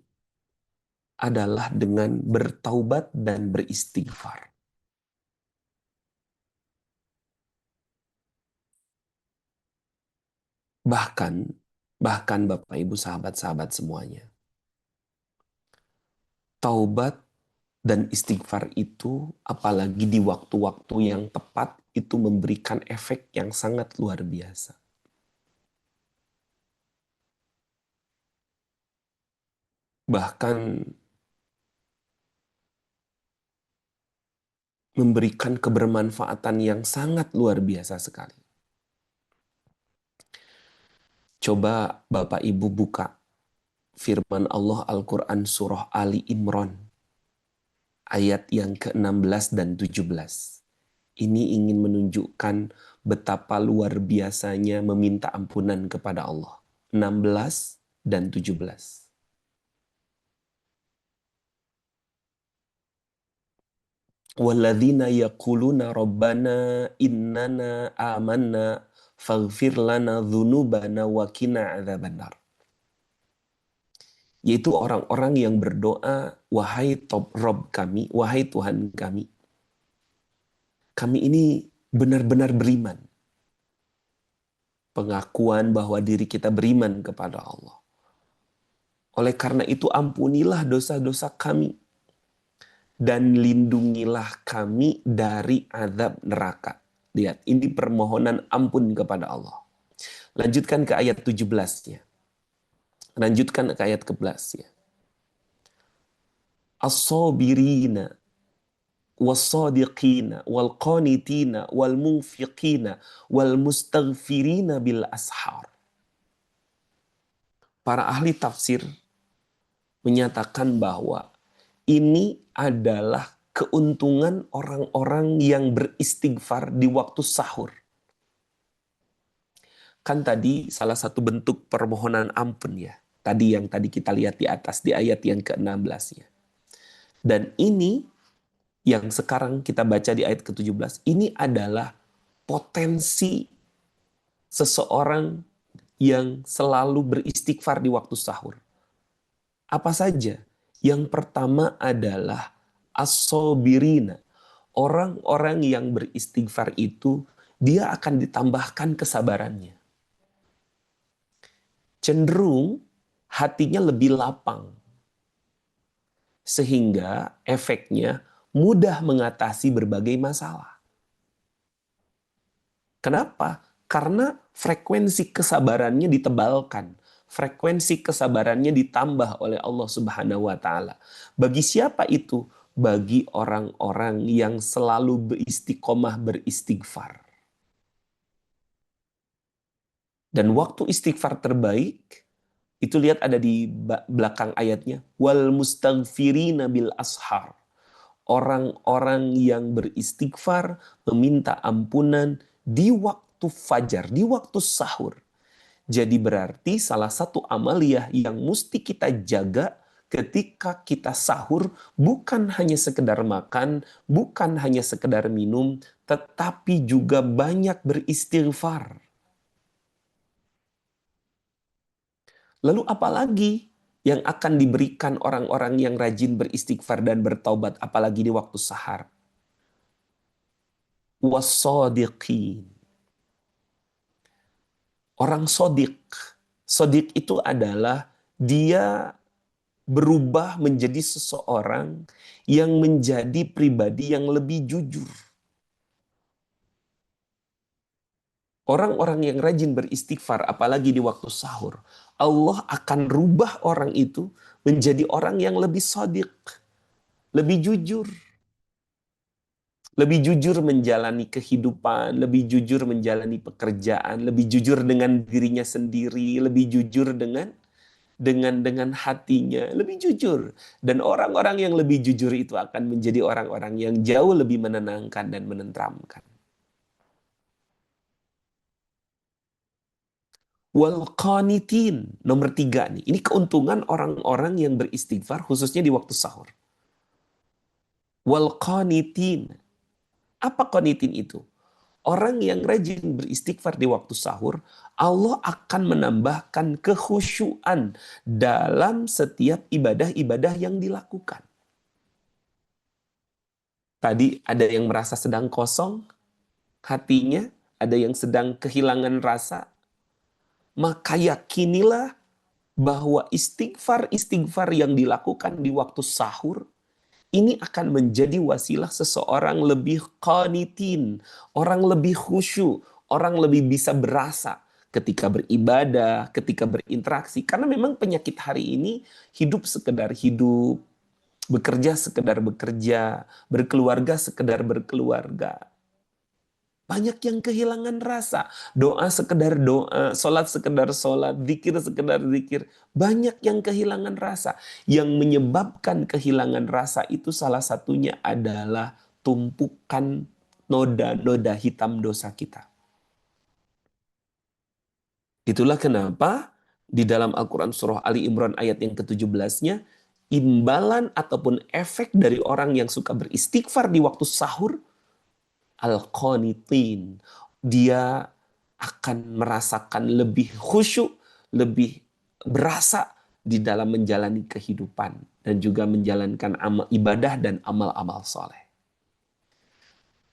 adalah dengan bertaubat dan beristighfar. Bahkan Bapak Ibu sahabat-sahabat semuanya, taubat dan istighfar itu apalagi di waktu-waktu yang tepat itu memberikan efek yang sangat luar biasa. Bahkan memberikan kebermanfaatan yang sangat luar biasa sekali. Coba Bapak Ibu buka firman Allah Al-Quran Surah Ali Imran ayat yang ke-16 dan 17. Ini ingin menunjukkan betapa luar biasanya meminta ampunan kepada Allah. 16 dan 17. Walladzina yaquluna rabbana innana amanna faghfir lana dzunubana wa qina adzabannar. Yaitu orang-orang yang berdoa, wahai Rob kami, wahai Tuhan kami ini benar-benar beriman. Pengakuan bahwa diri kita beriman kepada Allah. Oleh karena itu ampunilah dosa-dosa kami dan lindungilah kami dari azab neraka. Lihat, ini permohonan ampun kepada Allah. Lanjutkan ke ayat 17-nya. Lanjutkan ke ayat ke-11-nya. As-sabirina was-sadiqina wal-qanitina wal-munfiqina wal-mustaghfirina bil ashar. Para ahli tafsir menyatakan bahwa ini adalah keuntungan orang-orang yang beristighfar di waktu sahur. Kan tadi salah satu bentuk permohonan ampun ya. Tadi yang tadi kita lihat di atas di ayat yang ke-16-nya. Dan ini yang sekarang kita baca di ayat ke-17, ini adalah potensi seseorang yang selalu beristighfar di waktu sahur. Apa saja? Yang pertama adalah as-sabirina. Orang-orang yang beristighfar itu, dia akan ditambahkan kesabarannya. Cenderung hatinya lebih lapang. Sehingga efeknya mudah mengatasi berbagai masalah. Kenapa? Karena frekuensi kesabarannya ditebalkan. Frekuensi kesabarannya ditambah oleh Allah Subhanahu wa taala. Bagi siapa itu? Bagi orang-orang yang selalu beristiqomah beristighfar. Dan waktu istighfar terbaik itu lihat ada di belakang ayatnya, wal mustaghfirina bil ashar. Orang-orang yang beristighfar meminta ampunan di waktu fajar, di waktu sahur. Jadi berarti salah satu amaliyah yang mesti kita jaga ketika kita sahur bukan hanya sekedar makan, bukan hanya sekedar minum, tetapi juga banyak beristighfar. Lalu apalagi yang akan diberikan orang-orang yang rajin beristighfar dan bertaubat apalagi di waktu sahar? Wassadiqin. Orang sodik. Sodik itu adalah dia berubah menjadi seseorang yang menjadi pribadi yang lebih jujur. Orang-orang yang rajin beristighfar, apalagi di waktu sahur, Allah akan rubah orang itu menjadi orang yang lebih sodik, lebih jujur. Lebih jujur menjalani kehidupan, lebih jujur menjalani pekerjaan, lebih jujur dengan dirinya sendiri, lebih jujur dengan hatinya, lebih jujur. Dan orang-orang yang lebih jujur itu akan menjadi orang-orang yang jauh lebih menenangkan dan menenteramkan. Wal qanitin, nomor 3 nih. Ini keuntungan orang-orang yang beristighfar khususnya di waktu sahur. Wal qanitin. Apa qanitin itu? Orang yang rajin beristighfar di waktu sahur, Allah akan menambahkan kekhusyuan dalam setiap ibadah-ibadah yang dilakukan. Tadi ada yang merasa sedang kosong hatinya, ada yang sedang kehilangan rasa, maka yakinilah bahwa istighfar-istighfar yang dilakukan di waktu sahur ini akan menjadi wasilah seseorang lebih qanitin, orang lebih khusyuk, orang lebih bisa berasa ketika beribadah, ketika berinteraksi. Karena memang penyakit hari ini hidup sekedar hidup, bekerja sekedar bekerja, berkeluarga sekedar berkeluarga. Banyak yang kehilangan rasa. Doa sekedar doa, sholat sekedar sholat, zikir sekedar zikir. Banyak yang kehilangan rasa. Yang menyebabkan kehilangan rasa itu salah satunya adalah tumpukan noda-noda hitam dosa kita. Itulah kenapa di dalam Al-Quran surah Ali Imran ayat yang ke-17-nya, imbalan ataupun efek dari orang yang suka beristighfar di waktu sahur, al-qanitin. Dia akan merasakan lebih khusyuk, lebih berasa di dalam menjalani kehidupan dan juga menjalankan amal ibadah dan amal-amal soleh.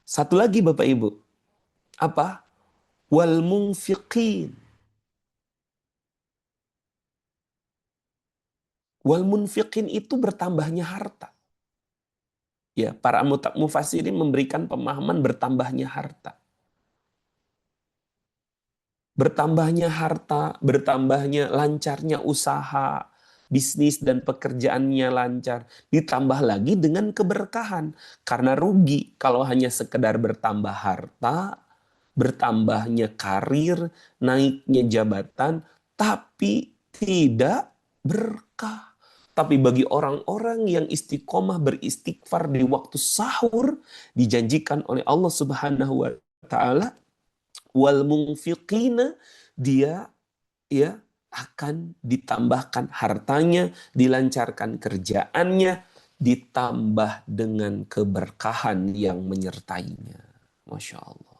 Satu lagi Bapak Ibu, apa? Wal munfiqin. Wal munfiqin itu bertambahnya harta. Ya, para mufassirin memberikan pemahaman bertambahnya harta. Bertambahnya harta, bertambahnya lancarnya usaha, bisnis dan pekerjaannya lancar. Ditambah lagi dengan keberkahan. Karena rugi kalau hanya sekedar bertambah harta, bertambahnya karir, naiknya jabatan, tapi tidak berkah. Tapi bagi orang-orang yang istiqomah beristighfar di waktu sahur, dijanjikan oleh Allah Subhanahu wa taala, wal munfiqina, dia ya akan ditambahkan hartanya, dilancarkan kerjaannya, ditambah dengan keberkahan yang menyertainya. Masya Allah.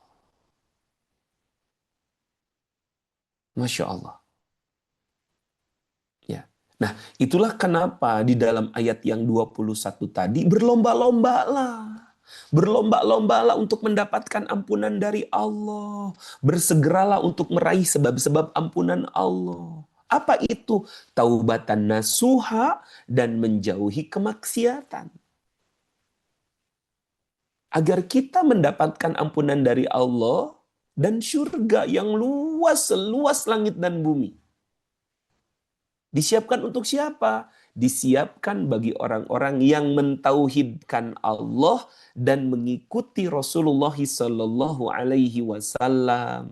Masya Allah. Ya. Nah, itulah kenapa di dalam ayat yang 21 tadi berlomba-lombalah. Berlomba-lombalah untuk mendapatkan ampunan dari Allah. Bersegeralah untuk meraih sebab-sebab ampunan Allah. Apa itu? Taubatan nasuha dan menjauhi kemaksiatan. Agar kita mendapatkan ampunan dari Allah dan surga yang luas, seluas langit dan bumi. Disiapkan untuk siapa? Disiapkan bagi orang-orang yang mentauhidkan Allah dan mengikuti Rasulullah Sallallahu Alaihi Wasallam.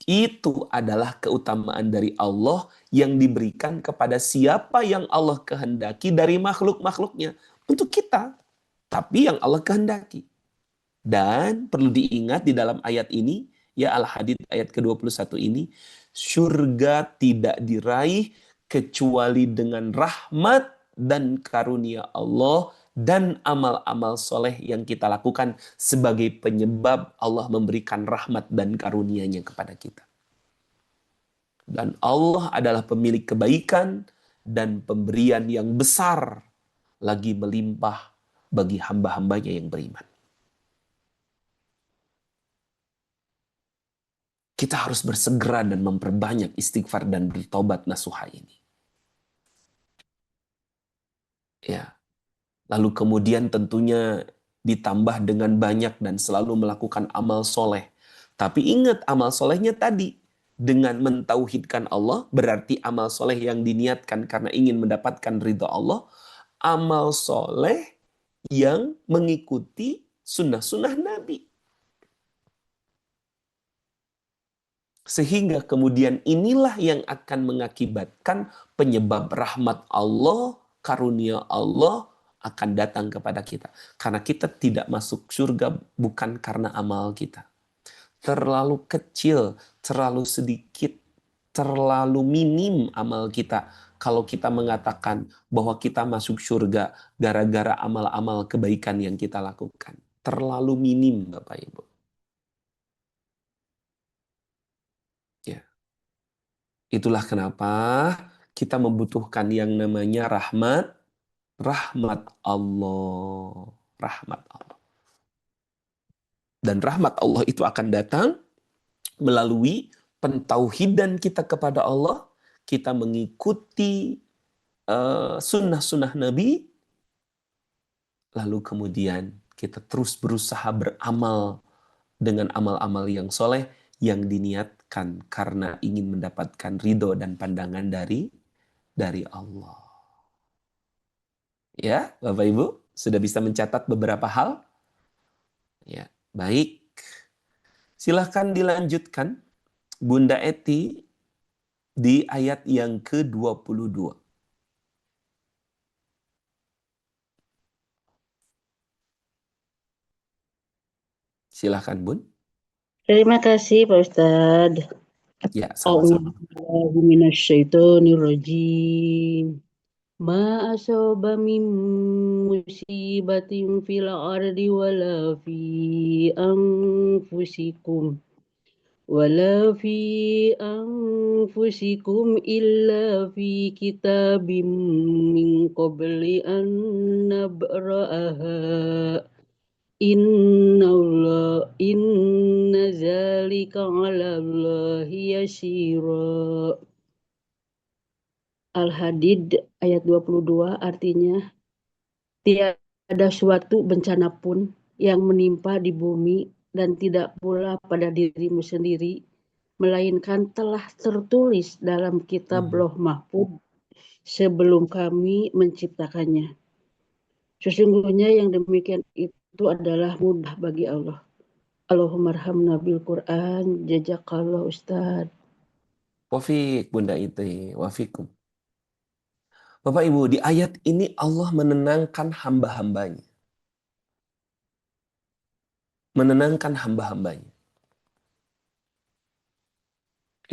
Itu adalah keutamaan dari Allah yang diberikan kepada siapa yang Allah kehendaki dari makhluk-makhluknya. Untuk kita, tapi yang Allah kehendaki. Dan perlu diingat di dalam ayat ini, Ya Al-Hadid ayat ke-21 ini, surga tidak diraih kecuali dengan rahmat dan karunia Allah dan amal-amal soleh yang kita lakukan sebagai penyebab Allah memberikan rahmat dan karunia-Nya kepada kita. Dan Allah adalah pemilik kebaikan dan pemberian yang besar lagi melimpah bagi hamba-hambanya yang beriman. Kita harus bersegera dan memperbanyak istighfar dan bertobat nasuha ini. Ya. Lalu kemudian tentunya ditambah dengan banyak dan selalu melakukan amal soleh. Tapi ingat amal solehnya tadi. Dengan mentauhidkan Allah berarti amal soleh yang diniatkan karena ingin mendapatkan ridha Allah. Amal soleh yang mengikuti sunnah-sunnah Nabi. Sehingga kemudian inilah yang akan mengakibatkan penyebab rahmat Allah, karunia Allah akan datang kepada kita. Karena kita tidak masuk surga bukan karena amal kita. Terlalu kecil, terlalu sedikit, terlalu minim amal kita. Kalau kita mengatakan bahwa kita masuk surga gara-gara amal-amal kebaikan yang kita lakukan. Terlalu minim Bapak Ibu. Ya. Itulah kenapa kita membutuhkan yang namanya rahmat Allah. Rahmat Allah. Dan rahmat Allah itu akan datang melalui pentauhidan kita kepada Allah, kita mengikuti sunnah-sunnah Nabi, lalu kemudian kita terus berusaha beramal dengan amal-amal yang soleh yang diniatkan karena ingin mendapatkan ridho dan pandangan dari Allah. Ya, Bapak Ibu, sudah bisa mencatat beberapa hal? Ya, baik. Silahkan dilanjutkan, Bunda Eti, di ayat yang ke-22. Silahkan, Bun. Terima kasih Pak Ustadz. Ya, sama-sama. A'udzu minasyaitonirrajim. Ma asaba min musibatin fil ardi wala fi anfusikum illa fi kitabim min qabli an nabra'aha. Inna zalika 'ala Allahi yasira. Al-Hadid ayat 22 artinya tiada suatu bencana pun yang menimpa di bumi dan tidak pula pada dirimu sendiri melainkan telah tertulis dalam kitab Lauh Mahfuz sebelum kami menciptakannya. Sesungguhnya yang demikian itu adalah mudah bagi Allah. Allahumma arhamna bil Quran, jazakallah Ustaz. Wafik, Bunda Iti. Wafikum. Bapak Ibu, di ayat ini Allah menenangkan hamba-hambanya. Menenangkan hamba-hambanya.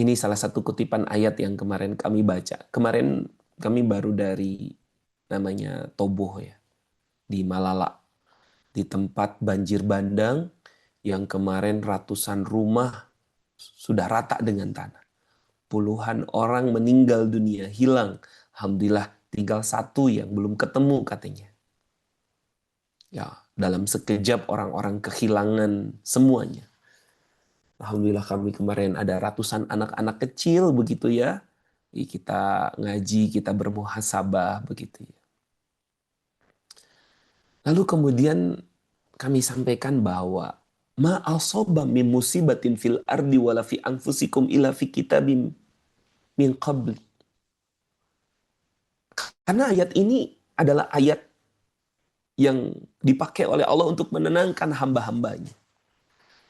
Ini salah satu kutipan ayat yang kemarin kami baca. Kemarin kami baru dari namanya Toboh ya. Di Malala. Di tempat banjir bandang yang kemarin ratusan rumah sudah rata dengan tanah. Puluhan orang meninggal dunia, hilang. Alhamdulillah tinggal satu yang belum ketemu katanya. Ya, dalam sekejap orang-orang kehilangan semuanya. Alhamdulillah kami kemarin ada ratusan anak-anak kecil begitu ya. Kita ngaji, kita bermuhasabah begitu ya. Lalu kemudian kami sampaikan bahwa ma asaba min musibatin fil ardi wala fi anfusikum illa fi kitabim min qabl. Karena ayat ini adalah ayat yang dipakai oleh Allah untuk menenangkan hamba-hambanya.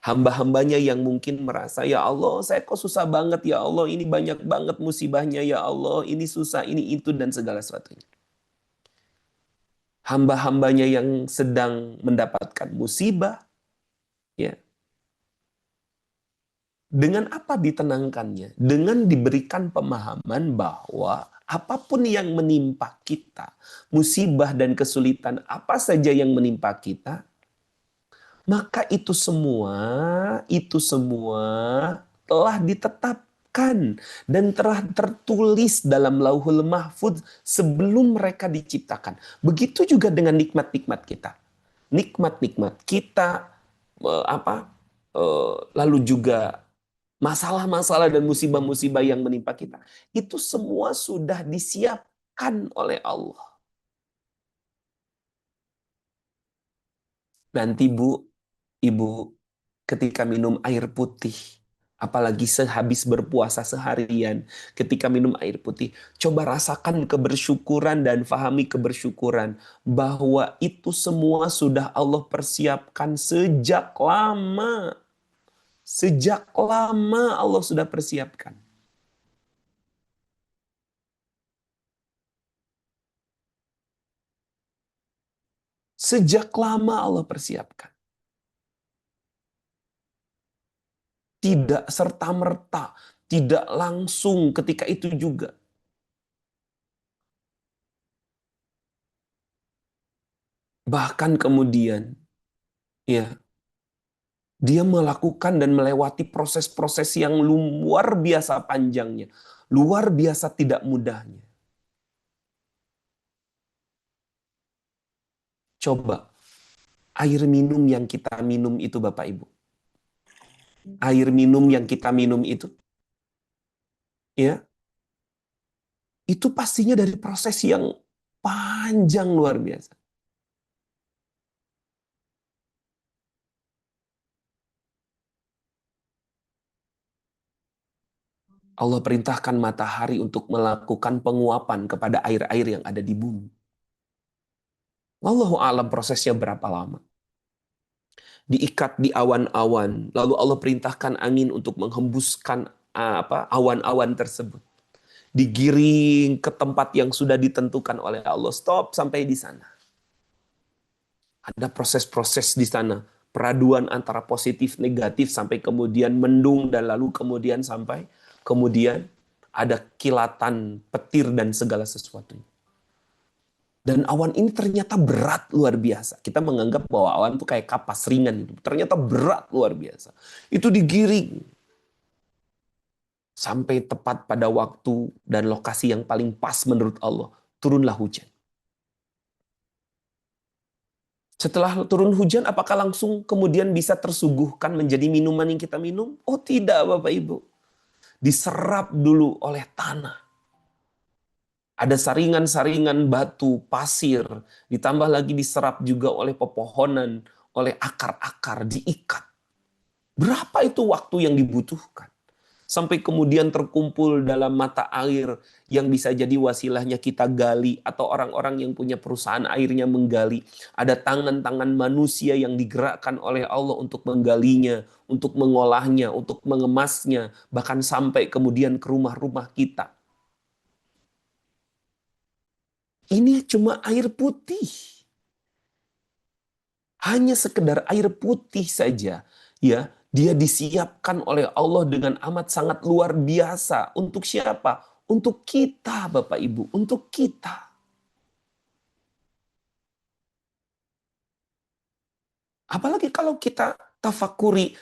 Hamba-hambanya yang mungkin merasa, ya Allah saya kok susah banget ya Allah, ini banyak banget musibahnya ya Allah, ini susah, ini itu dan segala sesuatunya. Hamba-hambanya yang sedang mendapatkan musibah, ya, Dengan apa ditenangkannya? Dengan diberikan pemahaman bahwa apapun yang menimpa kita, musibah dan kesulitan apa saja yang menimpa kita, maka itu semua telah ditetapkan dan telah tertulis dalam Lauhul Mahfudz sebelum mereka diciptakan. Begitu juga dengan nikmat-nikmat kita. Nikmat-nikmat kita, lalu juga masalah-masalah dan musibah-musibah yang menimpa kita, itu semua sudah disiapkan oleh Allah. Nanti Ibu, ketika minum air putih, apalagi sehabis berpuasa seharian, ketika minum air putih, coba rasakan kebersyukuran dan fahami kebersyukuran bahwa itu semua sudah Allah persiapkan sejak lama. Sejak lama Allah sudah persiapkan. Sejak lama Allah persiapkan. Tidak serta-merta, tidak langsung ketika itu juga. Bahkan kemudian, ya, dia melakukan dan melewati proses-proses yang luar biasa panjangnya, luar biasa tidak mudahnya. Coba, air minum yang kita minum itu Bapak Ibu. Air minum yang kita minum itu, ya, itu pastinya dari proses yang panjang luar biasa. Allah perintahkan matahari untuk melakukan penguapan kepada air-air yang ada di bumi. Wallahu a'lam prosesnya berapa lama. Diikat di awan-awan, lalu Allah perintahkan angin untuk menghembuskan awan-awan tersebut. Digiring ke tempat yang sudah ditentukan oleh Allah. Stop sampai di sana. Ada proses-proses di sana. Peraduan antara positif, negatif, sampai kemudian mendung, dan lalu kemudian sampai kemudian ada kilatan, petir, dan segala sesuatunya. Dan awan ini ternyata berat luar biasa. Kita menganggap bahwa awan itu kayak kapas ringan. Ternyata berat luar biasa. Itu digiring. Sampai tepat pada waktu dan lokasi yang paling pas menurut Allah. Turunlah hujan. Setelah turun hujan, apakah langsung kemudian bisa tersuguhkan menjadi minuman yang kita minum? Oh tidak Bapak Ibu. Diserap dulu oleh tanah. Ada saringan-saringan batu, pasir, ditambah lagi diserap juga oleh pepohonan, oleh akar-akar, diikat. Berapa itu waktu yang dibutuhkan? Sampai kemudian terkumpul dalam mata air yang bisa jadi wasilahnya kita gali, atau orang-orang yang punya perusahaan airnya menggali. Ada tangan-tangan manusia yang digerakkan oleh Allah untuk menggalinya, untuk mengolahnya, untuk mengemasnya, bahkan sampai kemudian ke rumah-rumah kita. Ini cuma air putih. Hanya sekedar air putih saja, ya, dia disiapkan oleh Allah dengan amat sangat luar biasa. Untuk siapa? Untuk kita, Bapak Ibu, untuk kita. Apalagi kalau kita tafakuri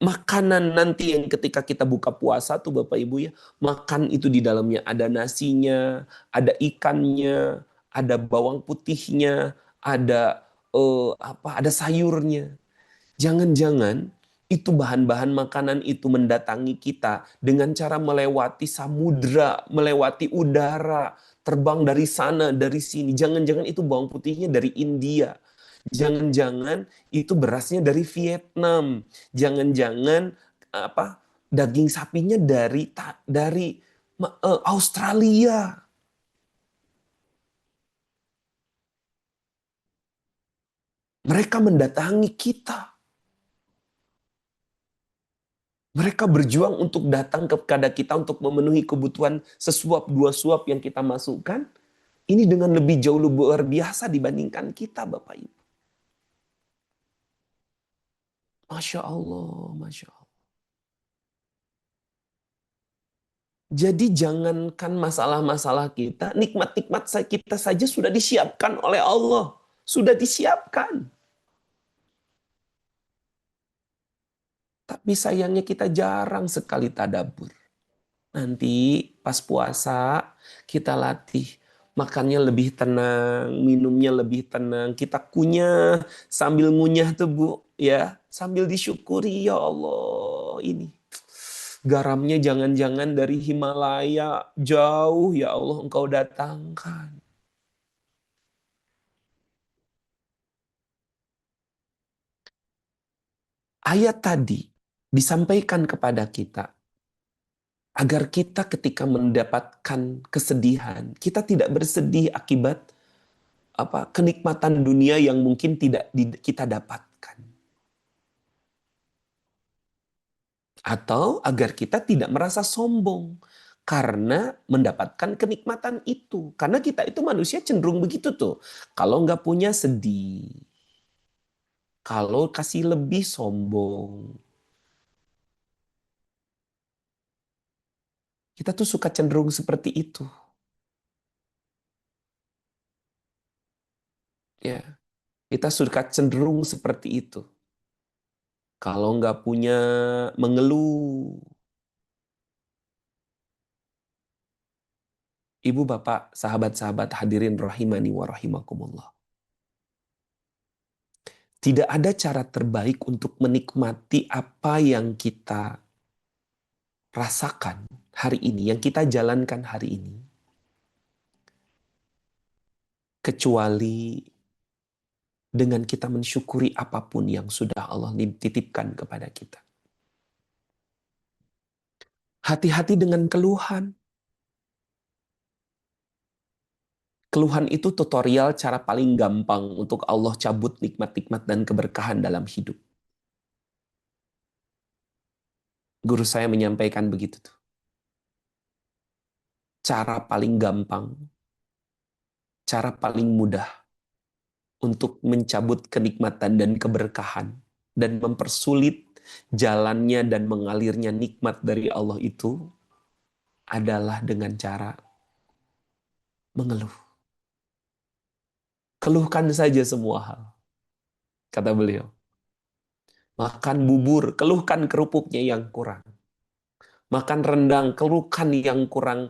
makanan nanti yang ketika kita buka puasa tuh Bapak Ibu ya, makan itu di dalamnya ada nasinya, ada ikannya, ada bawang putihnya, ada ada sayurnya. Jangan-jangan itu bahan-bahan makanan itu mendatangi kita dengan cara melewati samudra, melewati udara, terbang dari sana, dari sini. Jangan-jangan itu bawang putihnya dari India. Jangan-jangan itu berasnya dari Vietnam. Jangan-jangan daging sapinya dari Australia. Mereka mendatangi kita. Mereka berjuang untuk datang kepada kita untuk memenuhi kebutuhan sesuap dua suap yang kita masukkan. Ini dengan lebih jauh luar biasa dibandingkan kita, Bapak Ibu. Masya Allah, Masya Allah. Jadi jangankan masalah-masalah kita, nikmat-nikmat kita saja sudah disiapkan oleh Allah. Sudah disiapkan. Tapi sayangnya kita jarang sekali tadabbur. Nanti pas puasa kita latih. Makannya lebih tenang, minumnya lebih tenang. Kita kunyah sambil ngunyah tuh Bu. Ya, sambil disyukuri ya Allah ini. Garamnya jangan-jangan dari Himalaya jauh ya Allah engkau datangkan. Ayat tadi disampaikan kepada kita agar kita ketika mendapatkan kesedihan, kita tidak bersedih akibat kenikmatan dunia yang mungkin tidak kita dapatkan. Atau agar kita tidak merasa sombong karena mendapatkan kenikmatan itu. Karena kita itu manusia cenderung begitu tuh. Kalau nggak punya sedih. Kalau kasih lebih sombong. Kita tuh suka cenderung seperti itu. Ya, kita suka cenderung seperti itu. Kalau nggak punya mengeluh. Ibu, bapak, sahabat-sahabat hadirin rahimani wa rahimakumullah. Tidak ada cara terbaik untuk menikmati apa yang kita rasakan hari ini, yang kita jalankan hari ini. Kecuali dengan kita mensyukuri apapun yang sudah Allah titipkan kepada kita. Hati-hati dengan keluhan. Keluhan itu tutorial cara paling gampang untuk Allah cabut nikmat-nikmat dan keberkahan dalam hidup. Guru saya menyampaikan begitu tuh. Cara paling gampang, cara paling mudah untuk mencabut kenikmatan dan keberkahan dan mempersulit jalannya dan mengalirnya nikmat dari Allah itu adalah dengan cara mengeluh. Keluhkan saja semua hal, kata beliau. Makan bubur, keluhkan kerupuknya yang kurang. Makan rendang, keluhkan yang kurang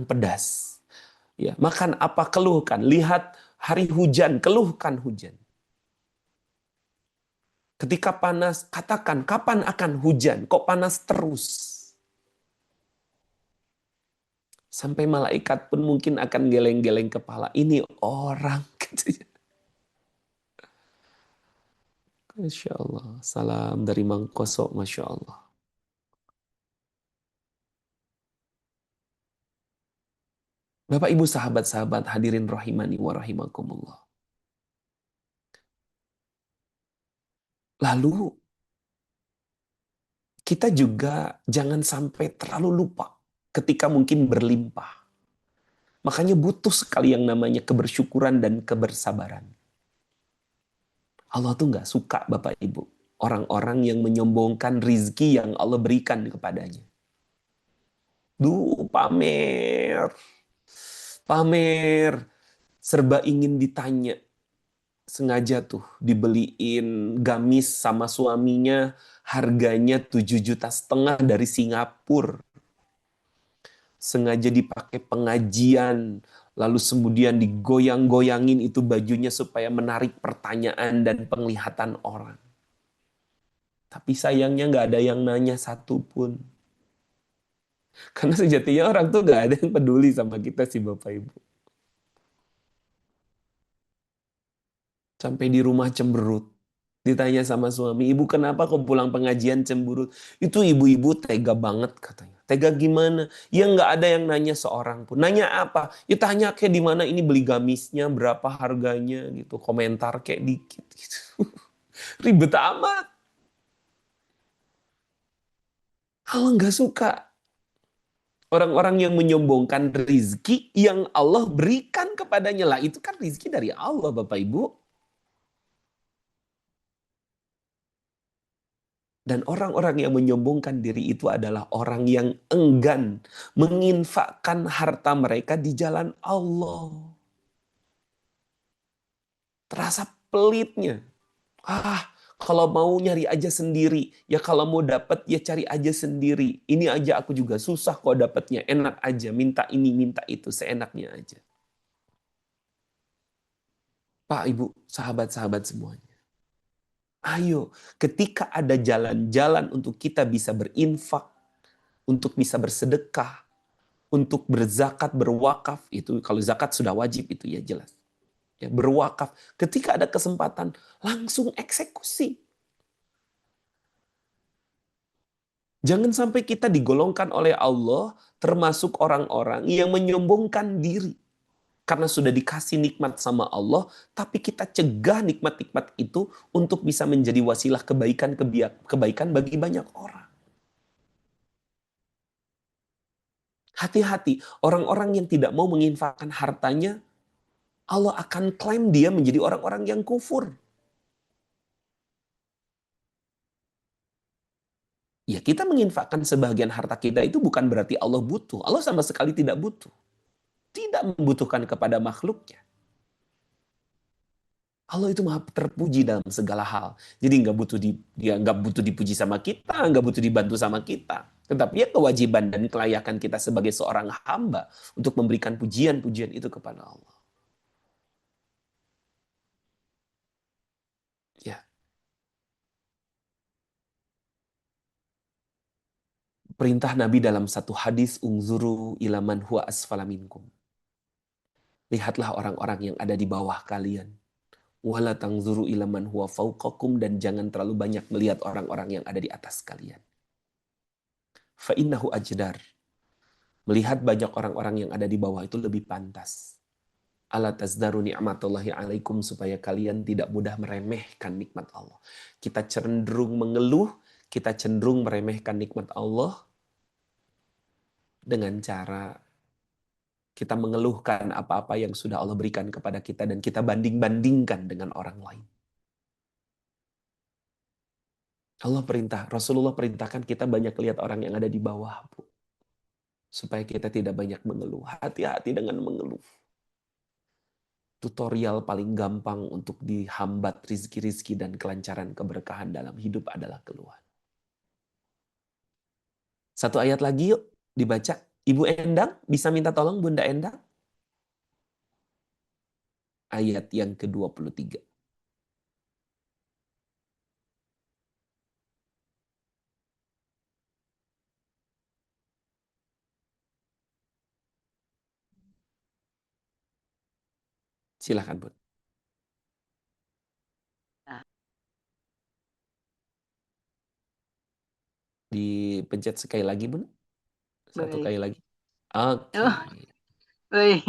pedas. Ya, makan apa, keluhkan. Lihat hari hujan, keluhkan hujan. Ketika panas, katakan kapan akan hujan? Kok panas terus? Sampai malaikat pun mungkin akan geleng-geleng kepala. Ini orang. Masya Allah. Salam dari Mangkosok. Masya Allah. Bapak ibu sahabat-sahabat hadirin rahimani wa rahimakumullah. Lalu kita juga jangan sampai terlalu lupa ketika mungkin berlimpah. Makanya butuh sekali yang namanya kebersyukuran dan kebersabaran. Allah tuh nggak suka Bapak Ibu. Orang-orang yang menyombongkan rizki yang Allah berikan kepadanya. Pamer. Pamer. Serba ingin ditanya. Sengaja tuh dibeliin gamis sama suaminya. Harganya 7,5 juta dari Singapura. Sengaja dipakai pengajian. Lalu kemudian digoyang-goyangin itu bajunya supaya menarik pertanyaan dan penglihatan orang. Tapi sayangnya nggak ada yang nanya satupun. Karena sejatinya orang tuh nggak ada yang peduli sama kita sih Bapak Ibu. Sampai di rumah cemberut. Ditanya sama suami, ibu kenapa kok pulang pengajian cemberut? Itu ibu-ibu tega banget katanya. Tega gimana? Ya nggak ada yang nanya seorang pun. Nanya apa? Ya tanya kayak di mana ini beli gamisnya, berapa harganya gitu. Komentar kayak dikit gitu. Ribet amat. Allah nggak suka orang-orang yang menyombongkan rizki yang Allah berikan kepadanya. Lah itu kan rizki dari Allah Bapak Ibu. Dan orang-orang yang menyombongkan diri itu adalah orang yang enggan menginfakkan harta mereka di jalan Allah. Terasa pelitnya. Kalau mau nyari aja sendiri. Ya kalau mau dapat ya cari aja sendiri. Ini aja aku juga susah kok dapatnya. Enak aja, minta ini, minta itu, seenaknya aja. Pak, Ibu, sahabat-sahabat semuanya. Ayo, ketika ada jalan-jalan untuk kita bisa berinfak, untuk bisa bersedekah, untuk berzakat, berwakaf, itu kalau zakat sudah wajib itu ya jelas. Ya, berwakaf, ketika ada kesempatan langsung eksekusi. Jangan sampai kita digolongkan oleh Allah termasuk orang-orang yang menyombongkan diri. Karena sudah dikasih nikmat sama Allah, tapi kita cegah nikmat-nikmat itu untuk bisa menjadi wasilah kebaikan bagi banyak orang. Hati-hati, orang-orang yang tidak mau menginfakkan hartanya, Allah akan klaim dia menjadi orang-orang yang kufur. Ya kita menginfakkan sebagian harta kita itu bukan berarti Allah butuh. Allah sama sekali tidak butuh. Tidak membutuhkan kepada makhluknya. Allah itu maha terpuji dalam segala hal. Jadi dia nggak butuh dipuji sama kita, nggak butuh dibantu sama kita. Tetapi ya kewajiban dan kelayakan kita sebagai seorang hamba untuk memberikan pujian-pujian itu kepada Allah. Ya, perintah Nabi dalam satu hadis, unzuru ilaman huwa asfala minkum. Lihatlah orang-orang yang ada di bawah kalian. Wala tangzuru ilaman huwa fauqakum, dan jangan terlalu banyak melihat orang-orang yang ada di atas kalian. Fa innahu ajdar. Melihat banyak orang-orang yang ada di bawah itu lebih pantas. Ala tazdaru ni'matullahi alaikum, supaya kalian tidak mudah meremehkan nikmat Allah. Kita cenderung mengeluh, kita cenderung meremehkan nikmat Allah dengan cara kita mengeluhkan apa-apa yang sudah Allah berikan kepada kita dan kita banding-bandingkan dengan orang lain. Rasulullah perintahkan kita banyak lihat orang yang ada di bawah, Bu. Supaya kita tidak banyak mengeluh. Hati-hati dengan mengeluh. Tutorial paling gampang untuk dihambat rizki-rizki dan kelancaran keberkahan dalam hidup adalah keluhan. Satu ayat lagi yuk dibaca. Ibu Endang, bisa minta tolong Bunda Endang? Ayat yang ke-23. Silahkan, Bun. Dipencet sekali lagi, Bun. Satu Baik. kali lagi. Oke. Oh, baik.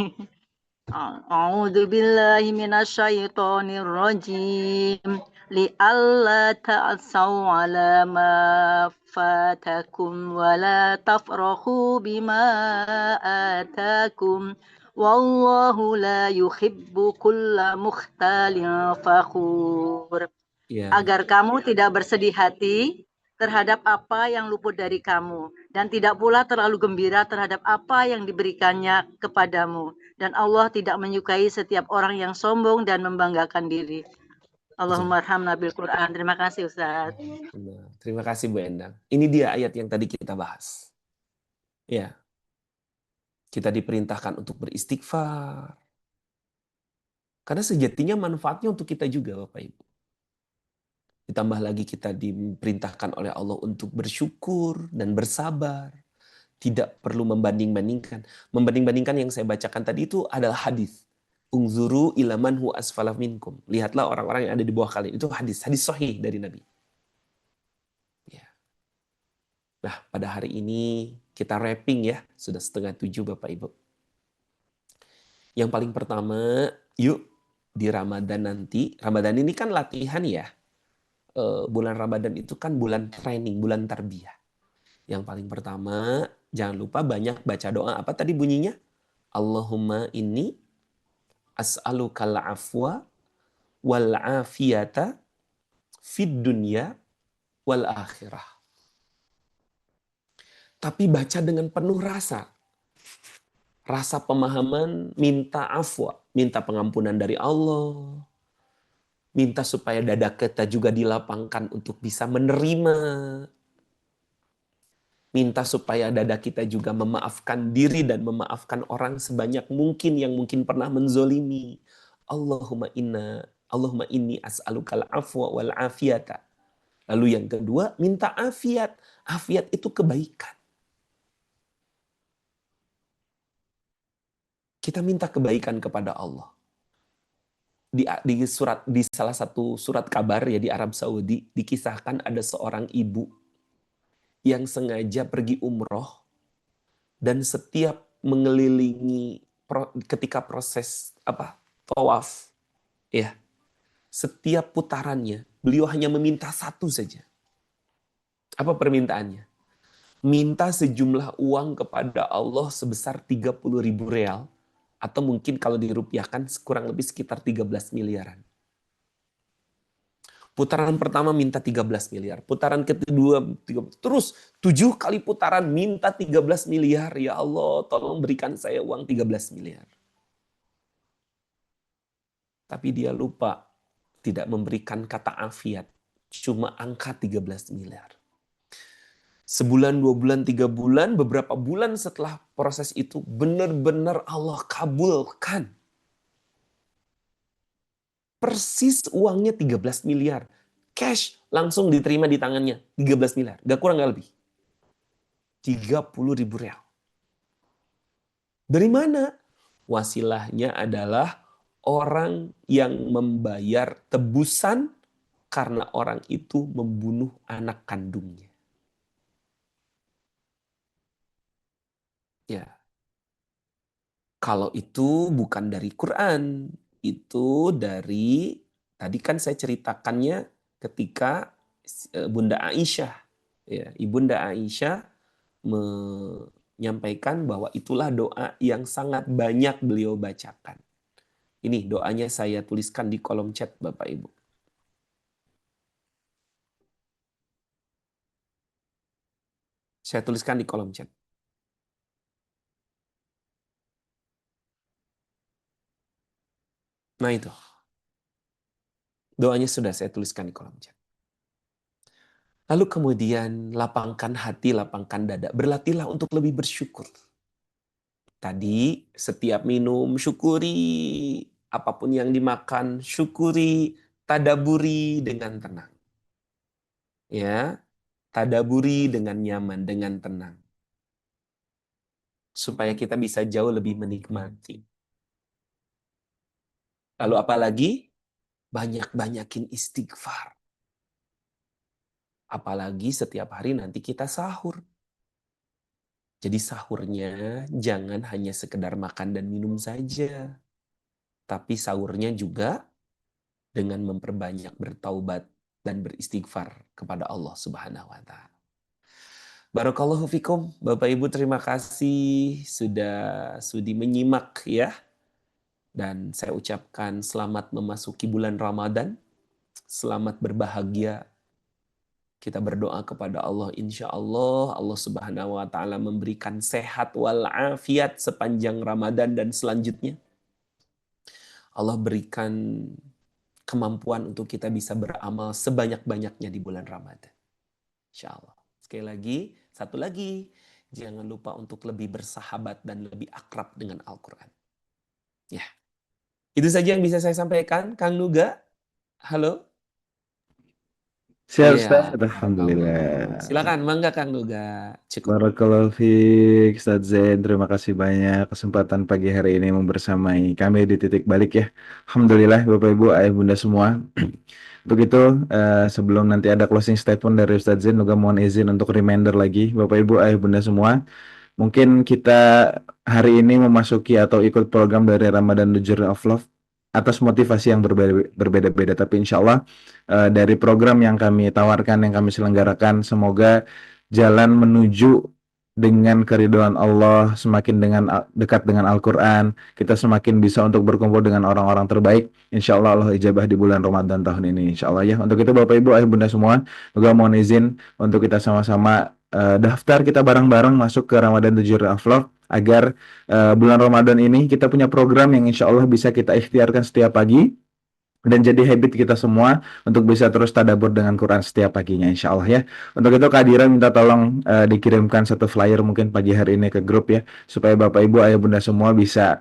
A'udzu billahi minasyaitonir rajim. Li'alla ta'asaw 'ala ma fatakum wa la tafrahu bima atakum. Wallahu la yuhibbu kulla mukhtalin fakhur. Ya. Agar kamu tidak bersedih hati terhadap apa yang luput dari kamu, dan tidak pula terlalu gembira terhadap apa yang diberikannya kepadamu. Dan Allah tidak menyukai setiap orang yang sombong dan membanggakan diri. Allahumma arhamna bil Quran. Terima kasih Ustaz. Nah, terima kasih Bu Endang. Ini dia ayat yang tadi kita bahas. Ya. Kita diperintahkan untuk beristighfar. Karena sejatinya manfaatnya untuk kita juga, Bapak Ibu. Ditambah lagi kita diperintahkan oleh Allah untuk bersyukur dan bersabar. Tidak perlu membanding-bandingkan. Membanding-bandingkan yang saya bacakan tadi itu adalah hadis. Ungzuru ilaman hu asfala minkum. Lihatlah orang-orang yang ada di bawah kalian. Itu hadis sahih dari Nabi. Ya. Nah, pada hari ini kita wrapping ya. Sudah 6:30 Bapak Ibu. Yang paling pertama, yuk di Ramadan nanti. Ramadan ini kan latihan ya. Bulan Ramadan itu kan bulan training, bulan tarbiyah. Yang paling pertama, jangan lupa banyak baca doa. Apa tadi bunyinya? Allahumma inni as'alukal afwa wal afiyata fid dunya wal akhirah. Tapi baca dengan penuh rasa. Rasa pemahaman, minta afwa, minta pengampunan dari Allah, minta supaya dada kita juga dilapangkan untuk bisa menerima, minta supaya dada kita juga memaafkan diri dan memaafkan orang sebanyak mungkin yang mungkin pernah menzolimi. Allahumma inni as'alukal afwa wal afiyata. Lalu yang kedua, minta afiat. Afiat itu kebaikan. Kita minta kebaikan kepada Allah. Di salah satu surat kabar ya di Arab Saudi dikisahkan ada seorang ibu yang sengaja pergi umroh dan setiap mengelilingi ketika proses tawaf ya, setiap putarannya beliau hanya meminta satu saja. Apa permintaannya? Minta sejumlah uang kepada Allah sebesar 30.000 real atau mungkin kalau dirupiahkan kurang lebih sekitar 13 miliaran. Putaran pertama minta 13 miliar, putaran kedua terus 7 kali putaran minta 13 miliar. Ya Allah, tolong berikan saya uang 13 miliar. Tapi dia lupa tidak memberikan kata afiat, cuma angka 13 miliar. Sebulan, 2 bulan, 3 bulan, beberapa bulan setelah proses itu benar-benar Allah kabulkan. Persis uangnya 13 miliar. Cash langsung diterima di tangannya. 13 miliar. Gak kurang gak lebih. 30.000 real. Dari mana? Wasilahnya adalah orang yang membayar tebusan karena orang itu membunuh anak kandungnya. Ya. Kalau itu bukan dari Quran, itu dari tadi kan saya ceritakannya ketika Bunda Aisyah, ya, Ibunda Aisyah menyampaikan bahwa itulah doa yang sangat banyak beliau bacakan. Ini doanya saya tuliskan di kolom chat Bapak Ibu. Saya tuliskan di kolom chat. Nah itu. Doanya sudah saya tuliskan di kolom chat. Lalu kemudian lapangkan hati, lapangkan dada. Berlatihlah untuk lebih bersyukur. Tadi setiap minum syukuri, apapun yang dimakan syukuri, tadaburi dengan tenang. Ya, tadaburi dengan nyaman, dengan tenang. Supaya kita bisa jauh lebih menikmati. Lalu apalagi? Banyak-banyakin istighfar. Apalagi setiap hari nanti kita sahur. Jadi sahurnya jangan hanya sekedar makan dan minum saja. Tapi sahurnya juga dengan memperbanyak bertaubat dan beristighfar kepada Allah Subhanahu wa taala. Barakallahu fikum. Bapak Ibu terima kasih sudah sudi menyimak ya. Dan saya ucapkan selamat memasuki bulan Ramadan. Selamat berbahagia. Kita berdoa kepada Allah, insya Allah Allah Subhanahu wa taala memberikan sehat walafiat sepanjang Ramadan dan selanjutnya. Allah berikan kemampuan untuk kita bisa beramal sebanyak-banyaknya di bulan Ramadan. Insya Allah. Sekali lagi, satu lagi, jangan lupa untuk lebih bersahabat dan lebih akrab dengan Al-Quran. Ya, itu saja yang bisa saya sampaikan. Kang Nuga, halo. Siap, Iya, Ustaz. Alhamdulillah. silakan, mangga Kang Nuga. Cukup. Barakallahu fiik, Ustaz Zain. Terima kasih banyak kesempatan pagi hari ini membersamai kami di Titik Balik ya. Alhamdulillah Bapak Ibu, Ayah Bunda semua. Begitu, sebelum nanti ada closing statement dari Ustaz Zain, juga mohon izin untuk reminder lagi Bapak Ibu, Ayah Bunda semua. Mungkin kita hari ini memasuki atau ikut program dari Ramadan The Journey of Love atas motivasi yang berbeda-beda, tapi insya Allah dari program yang kami tawarkan, yang kami selenggarakan, semoga jalan menuju dengan keridhaan Allah, semakin dekat dengan Al-Quran, kita semakin bisa untuk berkumpul dengan orang-orang terbaik. Insya Allah Allah ijabah di bulan Ramadan tahun ini. Insya Allah ya. Untuk itu Bapak Ibu, Ayah Bunda semua, juga mohon izin untuk kita sama-sama daftar kita bareng-bareng masuk ke Ramadan 7 Vlog agar bulan Ramadan ini kita punya program yang insya Allah bisa kita ikhtiarkan setiap pagi dan jadi habit kita semua untuk bisa terus tadabbur dengan Quran setiap paginya insya Allah ya. Untuk itu Kak Dira minta tolong dikirimkan satu flyer mungkin pagi hari ini ke grup ya, supaya Bapak Ibu Ayah Bunda semua bisa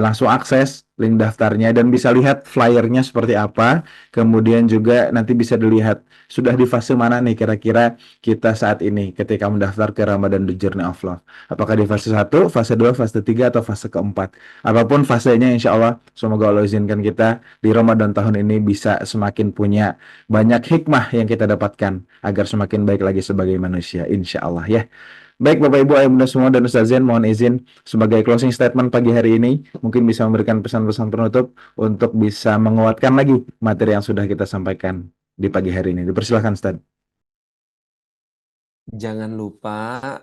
langsung akses link daftarnya dan bisa lihat flyernya seperti apa. Kemudian juga nanti bisa dilihat sudah di fase mana nih kira-kira kita saat ini ketika mendaftar ke Ramadan The Journey of Love. Apakah di fase 1, fase 2, fase 3, atau fase keempat. Apapun fasenya insya Allah semoga Allah izinkan kita di Ramadan tahun ini bisa semakin punya banyak hikmah yang kita dapatkan agar semakin baik lagi sebagai manusia insya Allah ya. Baik Bapak Ibu Ayah Bunda semua dan Ustaz Zain, mohon izin sebagai closing statement pagi hari ini mungkin bisa memberikan pesan-pesan penutup untuk bisa menguatkan lagi materi yang sudah kita sampaikan di pagi hari ini. Dipersilahkan Ustaz. Jangan lupa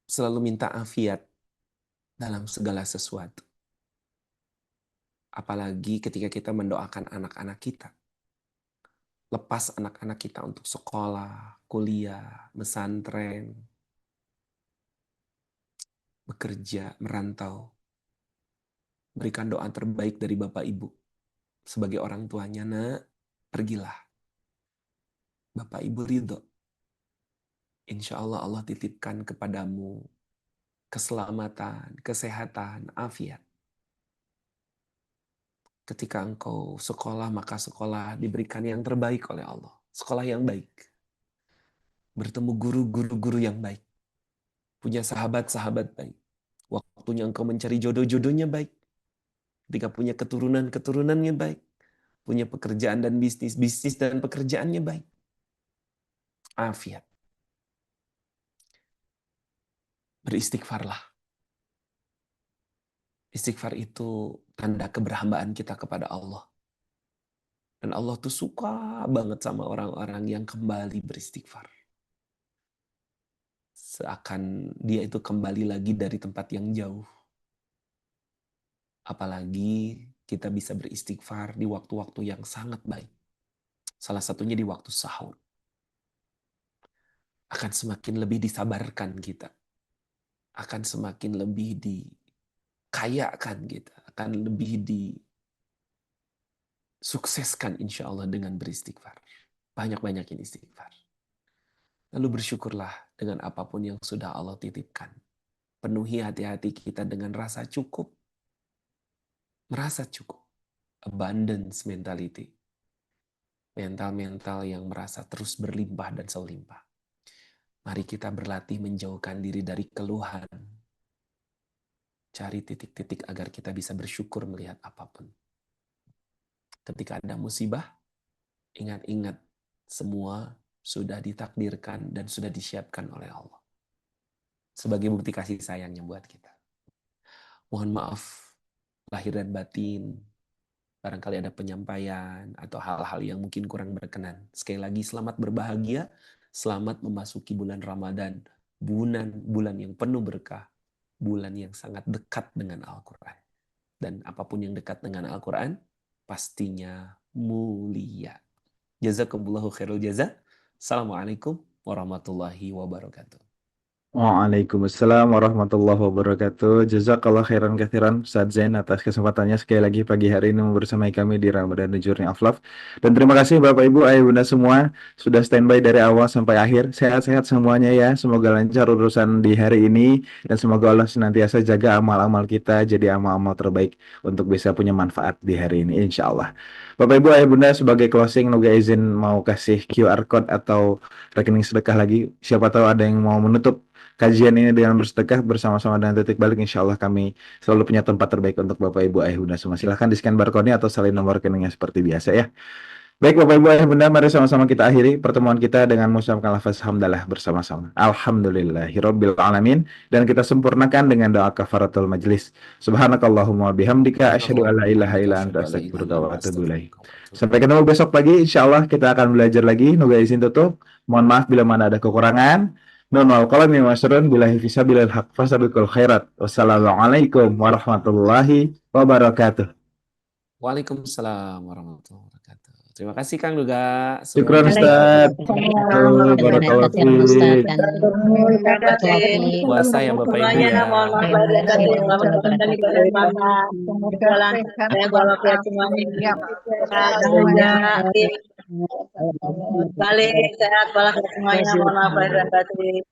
selalu minta afiat dalam segala sesuatu. Apalagi ketika kita mendoakan anak-anak kita. Lepas anak-anak kita untuk sekolah, kuliah, pesantren, bekerja, merantau. Berikan doa terbaik dari Bapak Ibu. Sebagai orang tuanya, nak, pergilah. Bapak Ibu ridho. Insya Allah Allah titipkan kepadamu keselamatan, kesehatan, afiat. Ketika engkau sekolah, maka sekolah diberikan yang terbaik oleh Allah. Sekolah yang baik. Bertemu guru-guru yang baik. Punya sahabat-sahabat baik. Waktunya engkau mencari jodoh-jodohnya baik. Ketika punya keturunan-keturunannya baik. Punya pekerjaan dan bisnis dan pekerjaannya baik. Afiat. Beristighfarlah. Istighfar itu tanda keberhambaan kita kepada Allah. Dan Allah tuh suka banget sama orang-orang yang kembali beristighfar. Seakan dia itu kembali lagi dari tempat yang jauh. Apalagi kita bisa beristighfar di waktu-waktu yang sangat baik. Salah satunya di waktu sahur. Akan semakin lebih disabarkan kita. Akan semakin lebih dikayakan kita. Akan lebih disukseskan insya Allah dengan beristighfar. Banyak-banyakin istighfar. Lalu bersyukurlah dengan apapun yang sudah Allah titipkan. Penuhi hati-hati kita dengan rasa cukup. Merasa cukup. Abundance mentality. Mental-mental yang merasa terus berlimpah dan selimpah. Mari kita berlatih menjauhkan diri dari keluhan. Cari titik-titik agar kita bisa bersyukur melihat apapun. Ketika ada musibah, ingat-ingat semua sudah ditakdirkan dan sudah disiapkan oleh Allah. Sebagai bukti kasih sayangnya buat kita. Mohon maaf, lahir dan batin, barangkali ada penyampaian atau hal-hal yang mungkin kurang berkenan. Sekali lagi selamat berbahagia, selamat memasuki bulan Ramadan, bulan yang penuh berkah, bulan yang sangat dekat dengan Al-Quran. Dan apapun yang dekat dengan Al-Quran, pastinya mulia. Jazakumullahu khairul jaza. Assalamualaikum warahmatullahi wabarakatuh. Waalaikumsalam warahmatullahi wabarakatuh. Jazakallah khairan katsiran Ustaz Zain atas kesempatannya sekali lagi pagi hari ini membersamai kami di Ramadan The Journey of Love. Dan terima kasih Bapak Ibu Ayah Bunda semua sudah standby dari awal sampai akhir. Sehat-sehat semuanya ya. Semoga lancar urusan di hari ini dan semoga Allah senantiasa jaga amal-amal kita jadi amal-amal terbaik untuk bisa punya manfaat di hari ini insya Allah. Bapak Ibu Ayah Bunda sebagai closing Nuga izin mau kasih QR code atau rekening sedekah lagi. Siapa tahu ada yang mau menutup kajian ini dengan bersedekah bersama-sama dengan titik balik, insya Allah kami selalu punya tempat terbaik untuk Bapak Ibu Ayah Bunda semua. Silahkan di scan barcode-nya atau salin nomor rekeningnya seperti biasa ya. Baik Bapak Ibu Ayah Bunda, mari sama-sama kita akhiri pertemuan kita dengan mengucapkan lafaz hamdalah bersama-sama. Alhamdulillahirabbil alamin, dan kita sempurnakan dengan doa kafaratul majlis. Subhanakallahumma bihamdika asyhadu an la ilaha illa anta astaghfiruka wa atubu ilaik. Sampai ketemu besok pagi, insya Allah kita akan belajar lagi. Nuga izin tutup. Mohon maaf bila mana ada kekurangan. Non wal qalami wa yasturun billahi fisabilil haq fasabiqul khairat. Wassalamualaikum warahmatullahi wabarakatuh. Waalaikumsalam warahmatullahi wabarakatuh. Terima kasih Kang Duga. Syukran Semoga Ustaz. Waalaikumsalam. Barakallahu Terima kasih Ustaz fiik. dan Terima kasih Barakallahu puasa ya Bapak Ibu semuanya. ya. Mohon maaf Terima lahir dan kasih batin. Selamat warahmatullahi kembali wabarakatuh. ibadah puasa. Jalan saya walafiat semuanya. Sehat saja. Balik sehat walafiat semuanya. Mohon maaf lahir dan batin.